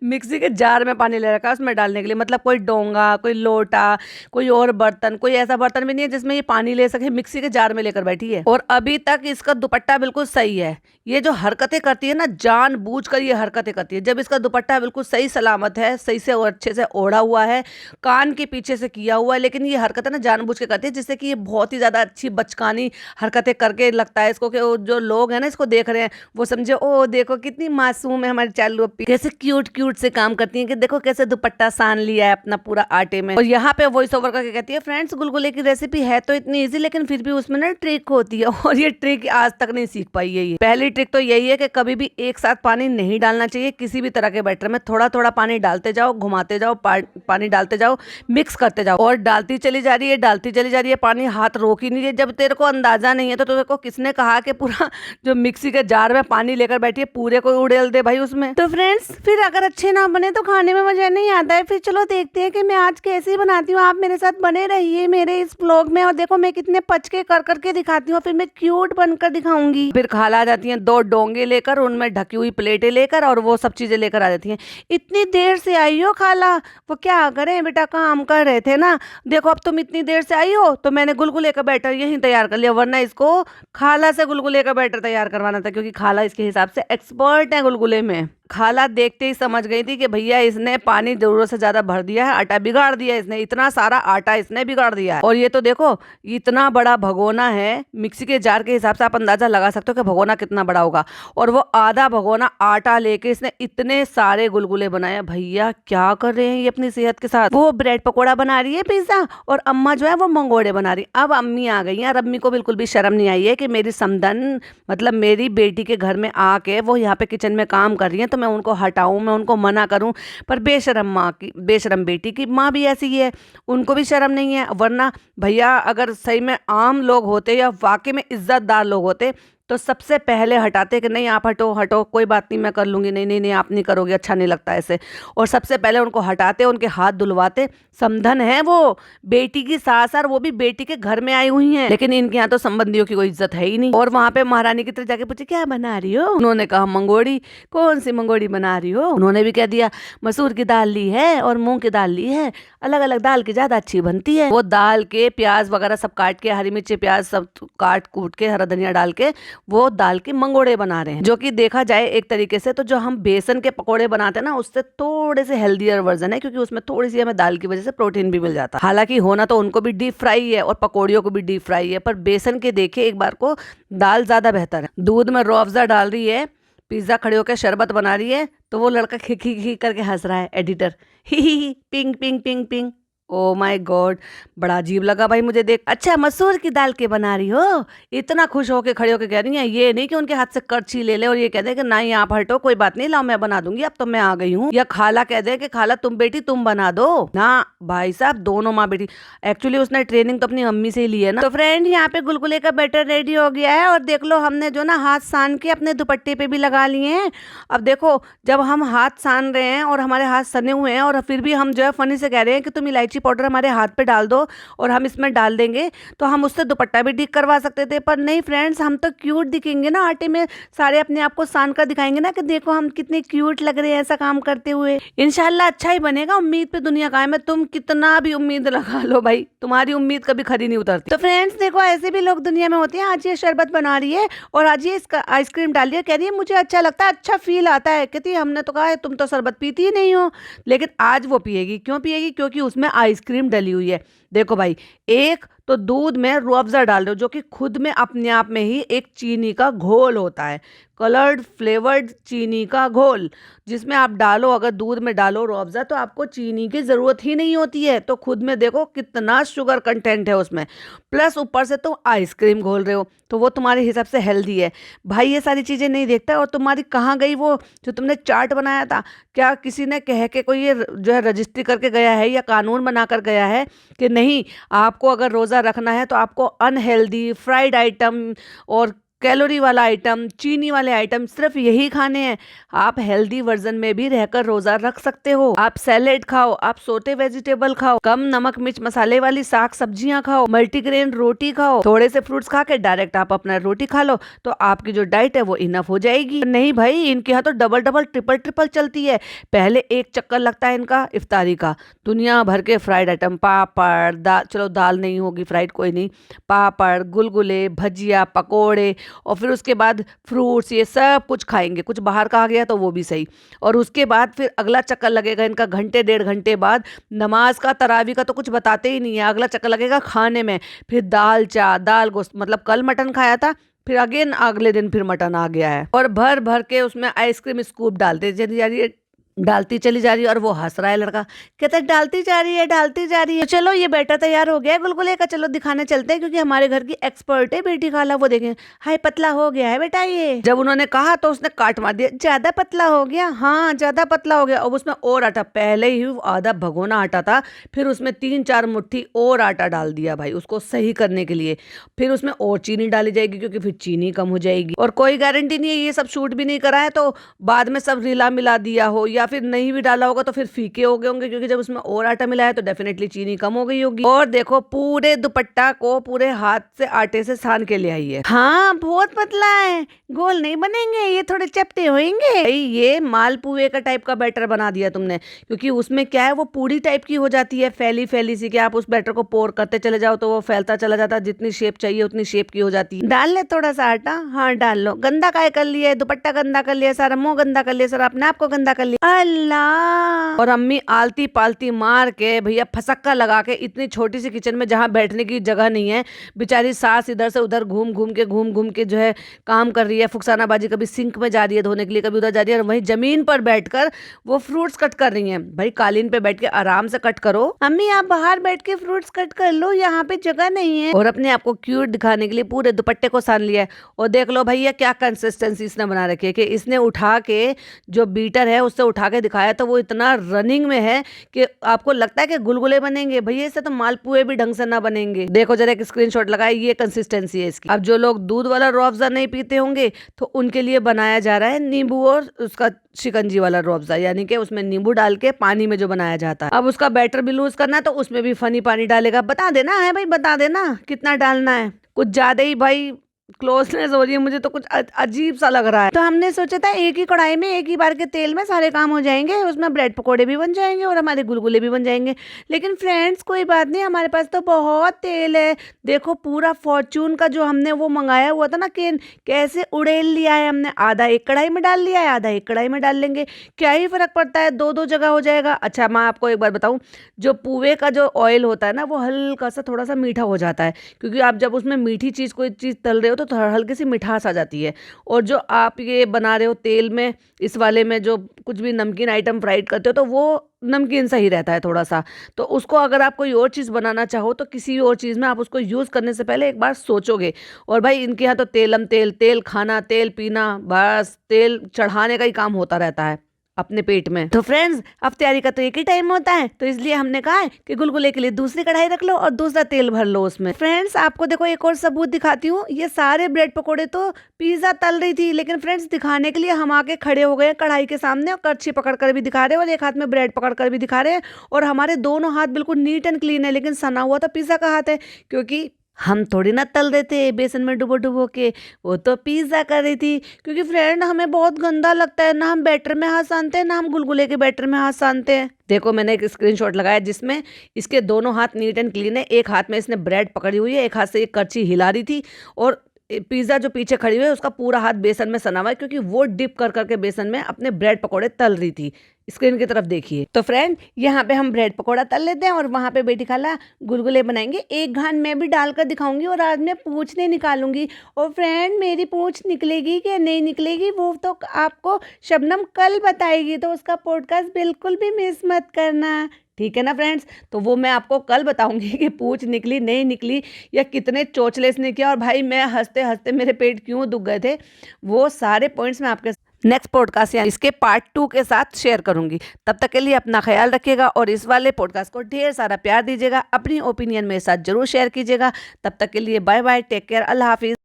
मिक्सी के जार में पानी ले रखा है उसमें डालने के लिए। मतलब कोई डोंगा, कोई लोटा, कोई और बर्तन, कोई ऐसा बर्तन भी नहीं है जिसमें ये पानी ले सके, मिक्सी के जार में लेकर बैठी है। और अभी तक इसका दुपट्टा बिल्कुल सही है। ये जो हरकतें करती है ना, जानबूझकर ये हरकतें करती है। जब इसका दुपट्टा बिल्कुल सही सलामत है, सही से और अच्छे से ओढ़ा हुआ है, कान के पीछे से किया हुआ है, लेकिन ये हरकतें ना जानबूझ के करती है, जिससे कि ये बहुत ही ज्यादा अच्छी बचकानी हरकतें करके लगता है इसको कि जो लोग हैं ना इसको देख रहे हैं, वो समझे ओ देखो कितनी मासूम है हमारी चालू अप्पी, कैसे क्यूट क्यूट से काम करती है, कि देखो कैसे दुपट्टा सान लिया है अपना पूरा आटे में। और यहाँ पे वॉइस ओवर करके कहती है, फ्रेंड्स गुलगुले की रेसिपी है तो इतनी इजी, लेकिन फिर भी उसमें ना ट्रिक होती है, और ये ट्रिक आज तक नहीं सीख पाई है। ये पहली ट्रिक तो यही है कि कभी भी एक साथ पानी नहीं डालना चाहिए किसी भी तरह के बैटर में। थोड़ा थोड़ा पानी डालते जाओ, घुमाते जाओ, पानी डालते जाओ, मिक्स करते जाओ, और डालती चली जा रही है, डालती चली जा रही है, पानी हाथ रोक ही नहीं है। जब तेरे को अंदाजा नहीं है तो तेरे को किसने कहा कि पूरा जो मिक्सी के जार में पानी लेकर बैठी है पूरे को उड़ेल दे भाई उसमें। तो फ्रेंड्स फिर अगर अच्छे ना बने तो खाने में मजा नहीं आता है। फिर चलो देखते हैं कि मैं आज कैसे बनाती हूँ। आप मेरे साथ बने रहिए मेरे इस ब्लॉग में, और देखो मैं कितने पच के कर करके दिखाती हूँ, फिर मैं क्यूट बनकर दिखाऊंगी। फिर खाला आ जाती है 2 डोंगे लेकर, उनमें ढकी हुई प्लेटें लेकर, और वो सब चीजें लेकर आ जाती हैं। इतनी देर से आई हो खाला? वो क्या करें बेटा, काम कर रहे थे ना। देखो अब तुम इतनी देर से आई हो तो मैंने गुलगुले का बैटर यहीं तैयार कर लिया, वरना इसको खाला से गुलगुले का बैटर तैयार करवाना था, क्योंकि खाला इसके हिसाब से एक्सपर्ट है गुलगुले में। खाला देखते ही समझ गई थी कि भैया इसने पानी जरूरत से ज्यादा भर दिया है, आटा बिगाड़ दिया है इसने, इतना सारा आटा इसने बिगाड़ दिया है। और ये तो देखो इतना बड़ा भगोना है, मिक्सी के जार के हिसाब से आप अंदाजा लगा सकते हो कि भगोना कितना बड़ा होगा, और वो आधा भगोना आटा लेके इसने इतने सारे गुलगुले बनाए। भैया क्या कर रहे हैं ये अपनी सेहत के साथ। वो ब्रेड पकौड़ा बना रही है पिज्जा, और अम्मा जो है वो मंगोड़े बना रही। अब अम्मी आ गई हैं, और अम्मी को बिल्कुल भी शर्म नहीं आई है कि मेरी समधन मतलब मेरी बेटी के घर में आके वो यहाँ पे किचन में काम कर रही है, तो मैं उनको हटाऊं, मैं उनको मना करूं। पर बेशरम माँ की, बेशरम बेटी की माँ भी ऐसी ही है, उनको भी शर्म नहीं है। वरना भैया अगर सही में आम लोग होते या वाकई में इज्जतदार लोग होते तो सबसे पहले हटाते कि नहीं आप हटो हटो, कोई बात नहीं मैं कर लूंगी, नहीं नहीं नहीं आप नहीं करोगे, अच्छा नहीं लगता ऐसे। और सबसे पहले उनको हटाते, उनके हाथ धुलवाते। समधन है वो, बेटी की सास, और वो भी बेटी के घर में आई हुई हैं, लेकिन इनके यहाँ तो संबंधियों की कोई इज्जत है ही नहीं। और वहां पे महारानी की तरह जाके पूछे क्या बना रही हो, उन्होंने कहा मंगोड़ी। कौन सी मंगोड़ी बना रही हो? उन्होंने भी कह दिया मसूर की दाल ली है और मूंग की दाल ली है, अलग अलग दाल की ज्यादा अच्छी बनती है। वो दाल के प्याज वगैरह सब काट के, हरी मिर्ची प्याज सब काट कूट के, हरा धनिया डाल के वो दाल के मंगोड़े बना रहे हैं, जो कि देखा जाए एक तरीके से तो जो हम बेसन के पकोड़े बनाते हैं ना उससे थोड़े से हेल्दियर वर्जन है, क्योंकि उसमें थोड़ी सी हमें दाल की वजह से प्रोटीन भी मिल जाता है। हालांकि होना तो उनको भी डीप फ्राई है और पकौड़ियों को भी डीप फ्राई है, पर बेसन के देखे एक बार को दाल ज्यादा बेहतर है। दूध में रूह अफ़ज़ा डाल रही है, पिज्जा खड़े होकर शरबत बना रही है, तो वो लड़का खिखी खी करके हंस रहा है, editor he ping ping ping ping. Oh my God, बड़ा अजीब लगा भाई मुझे देख। अच्छा मसूर की दाल के बना रही हो? इतना खुश होके खड़े होके कह रही है, ये नहीं कि उनके हाथ से करछी ले ले और ये कह दे कि नहीं आप हटो, कोई बात नहीं, लाओ मैं बना दूंगी, अब तो मैं आ गई हूँ। या खाला कह दे कि खाला तुम बेटी तुम बना दो ना। भाई साहब दोनों माँ बेटी, एक्चुअली उसने ट्रेनिंग तो अपनी अम्मी से ही ली है ना। तो फ्रेंड यहाँ पे गुलगुले का बैटर रेडी हो गया है, और देख लो हमने जो ना हाथ सान के अपने दुपट्टे पे भी लगा लिए हैं। अब देखो जब हम हाथ सान रहे हैं और हमारे हाथ सने हुए हैं, और फिर भी हम जो है फनी से कह रहे हैं कि तुम इलायची पाउडर हमारे हाथ पे डाल दो और हम इसमें डाल देंगे, तो हम उससे दुपट्टा भी ठीक करवा सकते थे। पर नहीं फ्रेंड्स, हम तो क्यूट दिखेंगे ना, आटे में सारे अपने आप को सान कर दिखाएंगे ना कि देखो हम कितने क्यूट लग रहे हैं ऐसा काम करते हुए। इंशाल्लाह अच्छा ही बनेगा, उम्मीद पे दुनिया कायम है। तुम कितना भी उम्मीद लगा लो भाई, तुम्हारी उम्मीद कभी खरी नहीं उतरती। तो फ्रेंड्स देखो ऐसे भी लोग दुनिया में होते हैं। आज ये शरबत बना रही है और आज ये इसका आइसक्रीम डाल रही है, कह रही है मुझे अच्छा लगता है, अच्छा फील आता है। कहती है हमने तो कहा है तुम तो शरबत पीती ही नहीं हो, लेकिन आज वो पिएगी। क्यों पिएगी? क्योंकि उसमें आइसक्रीम डली हुई है। देखो भाई, एक तो दूध में रूह अफ़ज़ा डाल रहे हो, जो कि खुद में अपने आप में ही एक चीनी का घोल होता है, कलर्ड फ्लेवर्ड चीनी का घोल, जिसमें आप डालो, अगर दूध में डालो रूह अफ़ज़ा तो आपको चीनी की ज़रूरत ही नहीं होती है। तो खुद में देखो कितना शुगर कंटेंट है उसमें, प्लस ऊपर से तुम आइसक्रीम घोल रहे हो, तो वो तुम्हारे हिसाब से हेल्दी है। भाई ये सारी चीज़ें नहीं देखता। और तुम्हारी कहाँ गई वो जो तुमने चार्ट बनाया था? क्या किसी ने कह के कोई ये जो है रजिस्ट्री करके गया है या कानून बना कर गया है कि नहीं आपको अगर रोज़ा रखना है तो आपको अनहेल्दी फ्राइड आइटम और कैलोरी वाला आइटम, चीनी वाले आइटम सिर्फ यही खाने हैं। आप हेल्दी वर्जन में भी रहकर रोजा रख सकते हो। आप सैलेड खाओ, आप सोते वेजिटेबल खाओ, कम नमक मिर्च मसाले वाली साग सब्जियां खाओ, मल्टीग्रेन रोटी खाओ, थोड़े से फ्रूट्स खा के डायरेक्ट आप अपना रोटी खा लो, तो आपकी जो डाइट है वो इनफ हो जाएगी। नहीं भाई, इनके यहाँ तो डबल डबल ट्रिपल ट्रिपल चलती है। पहले एक चक्कर लगता है इनका इफ्तारी का, दुनिया भर के फ्राइड आइटम, पापड़, दाल, चलो दाल नहीं होगी फ्राइड कोई नहीं, पापड़, गुलगुले, भजिया, पकोड़े, और फिर उसके बाद फ्रूट्स, ये सब कुछ खाएंगे। कुछ बाहर का आ गया तो वो भी सही। और उसके बाद फिर अगला चक्कर लगेगा इनका घंटे 1.5 घंटे बाद, नमाज का, तरावी का तो कुछ बताते ही नहीं है। अगला चक्कर लगेगा खाने में, फिर दाल चा, दाल गोश्त, मतलब कल मटन खाया था, फिर अगेन अगले दिन फिर मटन आ गया है, और भर भर के उसमें आइसक्रीम स्कूप डालते चली जा रही है, डालती चली जा रही है। और वो हंस रहा है लड़का, कहता है डालती जा रही है, डालती जा रही है। तो चलो ये बैटर तैयार हो गया है गुलगुले का, चलो दिखाने चलते हैं, क्योंकि हमारे घर की एक्सपर्ट है बेटी खाला। वो देखें, हाय पतला हो गया है बेटा ये। जब उन्होंने कहा तो उसने काट मार दिया, ज्यादा पतला हो गया, हाँ ज्यादा पतला हो गया। अब उसमें और आटा, पहले ही आधा भगोना आटा था, फिर उसमें 3-4 मुट्ठी और आटा डाल दिया भाई उसको सही करने के लिए। फिर उसमें और चीनी डाली जाएगी, क्योंकि फिर चीनी कम हो जाएगी। और कोई गारंटी नहीं है, ये सब शूट भी नहीं करा है तो बाद में सब रिला मिला दिया हो, या फिर नहीं भी डाला होगा तो फिर फीके हो गए होंगे, क्योंकि जब उसमें और आटा मिला है तो डेफिनेटली चीनी कम हो गई होगी। और देखो पूरे दुपट्टा को पूरे हाथ से आटे से सान के ले आई है। हाँ बहुत पतला है, गोल नहीं बनेंगे ये, थोड़े चपटे होंगे। ये मालपुए का टाइप का बैटर बना दिया तुमने, क्योंकि उसमें क्या है वो पूरी टाइप की हो जाती है, फैली फैली सी, कि आप उस बैटर को पोर करते चले जाओ तो वो फैलता चला जाता है, जितनी शेप चाहिए उतनी शेप की हो जाती है। डाल ले थोड़ा सा आटा, हाँ डाल लो। गंदा काय कर लिया, दुपट्टा गंदा कर लिया, सारा मुंह गंदा कर लिया, सारा अपने आप को गंदा कर लिया। अल्लाह। और अम्मी आलती पालती मार के भैया फसक्का लगा के, इतनी छोटी सी किचन में जहाँ बैठने की जगह नहीं है, बेचारी सास इधर से उधर घूम घूम के जो है काम कर रही है, फुकसाना बाजी, कभी सिंक में जा रही है धोने के लिए, कभी उधर जा रही है, और वहीं जमीन पर बैठकर वो फ्रूट्स कट कर रही हैं। भाई कालीन पे बैठ के आराम से कट करो। अम्मी आप बाहर बैठ के फ्रूट्स कट कर लो, यहाँ पे जगह नहीं है। और अपने आप को क्यूट दिखाने के लिए पूरे दुपट्टे को सान लिया है। और देख लो भैया क्या कंसिस्टेंसी इसने बना रखी है, कि इसने उठा के जो बीटर है उससे उठा के दिखाया तो वो इतना रनिंग में है कि आपको लगता है कि गुलगुले बनेंगे। भैया इससे तो मालपुए भी ढंग से ना बनेंगे। देखो जरा एक स्क्रीनशॉट लगाए, ये कंसिस्टेंसी है इसकी। अब जो लोग दूध वाला रूह अफ़ज़ा नहीं पीते होंगे तो उनके लिए बनाया जा रहा है नींबू और उसका शिकंजी वाला रूह अफ़ज़ा, यानी कि उसमें नींबू डाल के पानी में जो बनाया जाता है। अब उसका बैटर भी लूज करना है तो उसमें भी फनी पानी डालेगा। बता देना है भाई, बता देना कितना डालना है। कुछ ज्यादा ही भाई क्लोजनेस हो रही है, मुझे तो कुछ अजीब सा लग रहा है। तो हमने सोचा था एक ही कढ़ाई में एक ही बार के तेल में सारे काम हो जाएंगे, उसमें ब्रेड पकोड़े भी बन जाएंगे और हमारे गुलगुले भी बन जाएंगे। लेकिन फ्रेंड्स कोई बात नहीं, हमारे पास तो बहुत तेल है। देखो पूरा फॉर्चून का जो हमने वो मंगाया हुआ था ना केन, कैसे उड़ेल लिया है हमने। आधा एक कढ़ाई में डाल लिया है, आधा एक कढ़ाई में डाल लेंगे, क्या ही फर्क पड़ता है, दो दो जगह हो जाएगा। अच्छा मैं आपको एक बार बताऊं, जो पुए का जो ऑयल होता है ना वो हल्का सा थोड़ा सा मीठा हो जाता है, क्योंकि आप जब उसमें मीठी चीज़ कोई चीज़ तल रहे हो तो हल्की सी मिठास आ जाती है। और जो आप ये बना रहे हो तेल में, इस वाले में जो कुछ भी नमकीन आइटम फ्राइड करते हो तो वो नमकीन सही रहता है थोड़ा सा। तो उसको अगर आप कोई और चीज़ बनाना चाहो तो किसी और चीज़ में आप उसको यूज़ करने से पहले एक बार सोचोगे। और भाई इनके यहाँ तो तेलम तेल, तेल खाना तेल पीना, बस तेल चढ़ाने का ही काम होता रहता है अपने पेट में। तो फ्रेंड्स अफ्तारी का तो एक ही टाइम होता है, तो इसलिए हमने कहा है कि गुलगुले के लिए दूसरी कढ़ाई रख लो और दूसरा तेल भर लो उसमें। फ्रेंड्स आपको देखो एक और सबूत दिखाती हूँ, ये सारे ब्रेड पकोड़े तो पिज्जा तल रही थी, लेकिन फ्रेंड्स दिखाने के लिए हम आके खड़े हो गए कढ़ाई के सामने और कड़छी पकड़ कर भी दिखा रहे हैं और एक हाथ में ब्रेड पकड़ कर भी दिखा रहे हैं। और हमारे दोनों हाथ बिल्कुल नीट एंड क्लीन है, लेकिन सना हुआ तो पिज्जा का हाथ है, क्योंकि हम थोड़ी ना तल रहे थे बेसन में डुबो डुबो के, वो तो पिज्जा कर रही थी। क्योंकि फ्रेंड हमें बहुत गंदा लगता है, ना हम बैटर में हाथ सानते हैं ना हम गुलगुले के बैटर में हाथ सानते हैं। देखो मैंने एक स्क्रीनशॉट लगाया जिसमें इसके दोनों हाथ नीट एंड क्लीन है, एक हाथ में इसने ब्रेड पकड़ी हुई है, एक हाथ से एक करछी हिला रही थी, और पिज्जा जो पीछे खड़ी हुई है उसका पूरा हाथ बेसन में सना हुआ है, क्योंकि वो डिप कर करके बेसन में अपने ब्रेड पकोड़े तल रही थी। स्क्रीन की तरफ देखिए। तो फ्रेंड यहाँ पे हम ब्रेड पकोड़ा तल लेते हैं और वहाँ पे बेटी खाला गुलगुले बनाएंगे। एक घान मैं भी डालकर दिखाऊंगी और आज मैं पूंछ नहीं निकालूंगी। और फ्रेंड मेरी पूंछ निकलेगी कि नहीं निकलेगी वो तो आपको शबनम कल बताएगी, तो उसका पॉडकास्ट बिल्कुल भी मिस मत करना, ठीक है ना फ्रेंड्स। तो वो मैं आपको कल बताऊंगी कि पूंछ निकली नहीं निकली या कितने चोचले इसने किया, और भाई मैं हंसते हंसते मेरे पेट क्यों दुख गए थे, वो सारे पॉइंट्स मैं आपके नेक्स्ट पॉडकास्ट या इसके पार्ट 2 के साथ शेयर करूंगी। तब तक के लिए अपना ख्याल रखिएगा और इस वाले पॉडकास्ट को ढेर सारा प्यार दीजिएगा, अपनी ओपिनियन मेरे साथ जरूर शेयर कीजिएगा। तब तक के लिए बाय बाय, टेक केयर, अल्लाह हाफिज।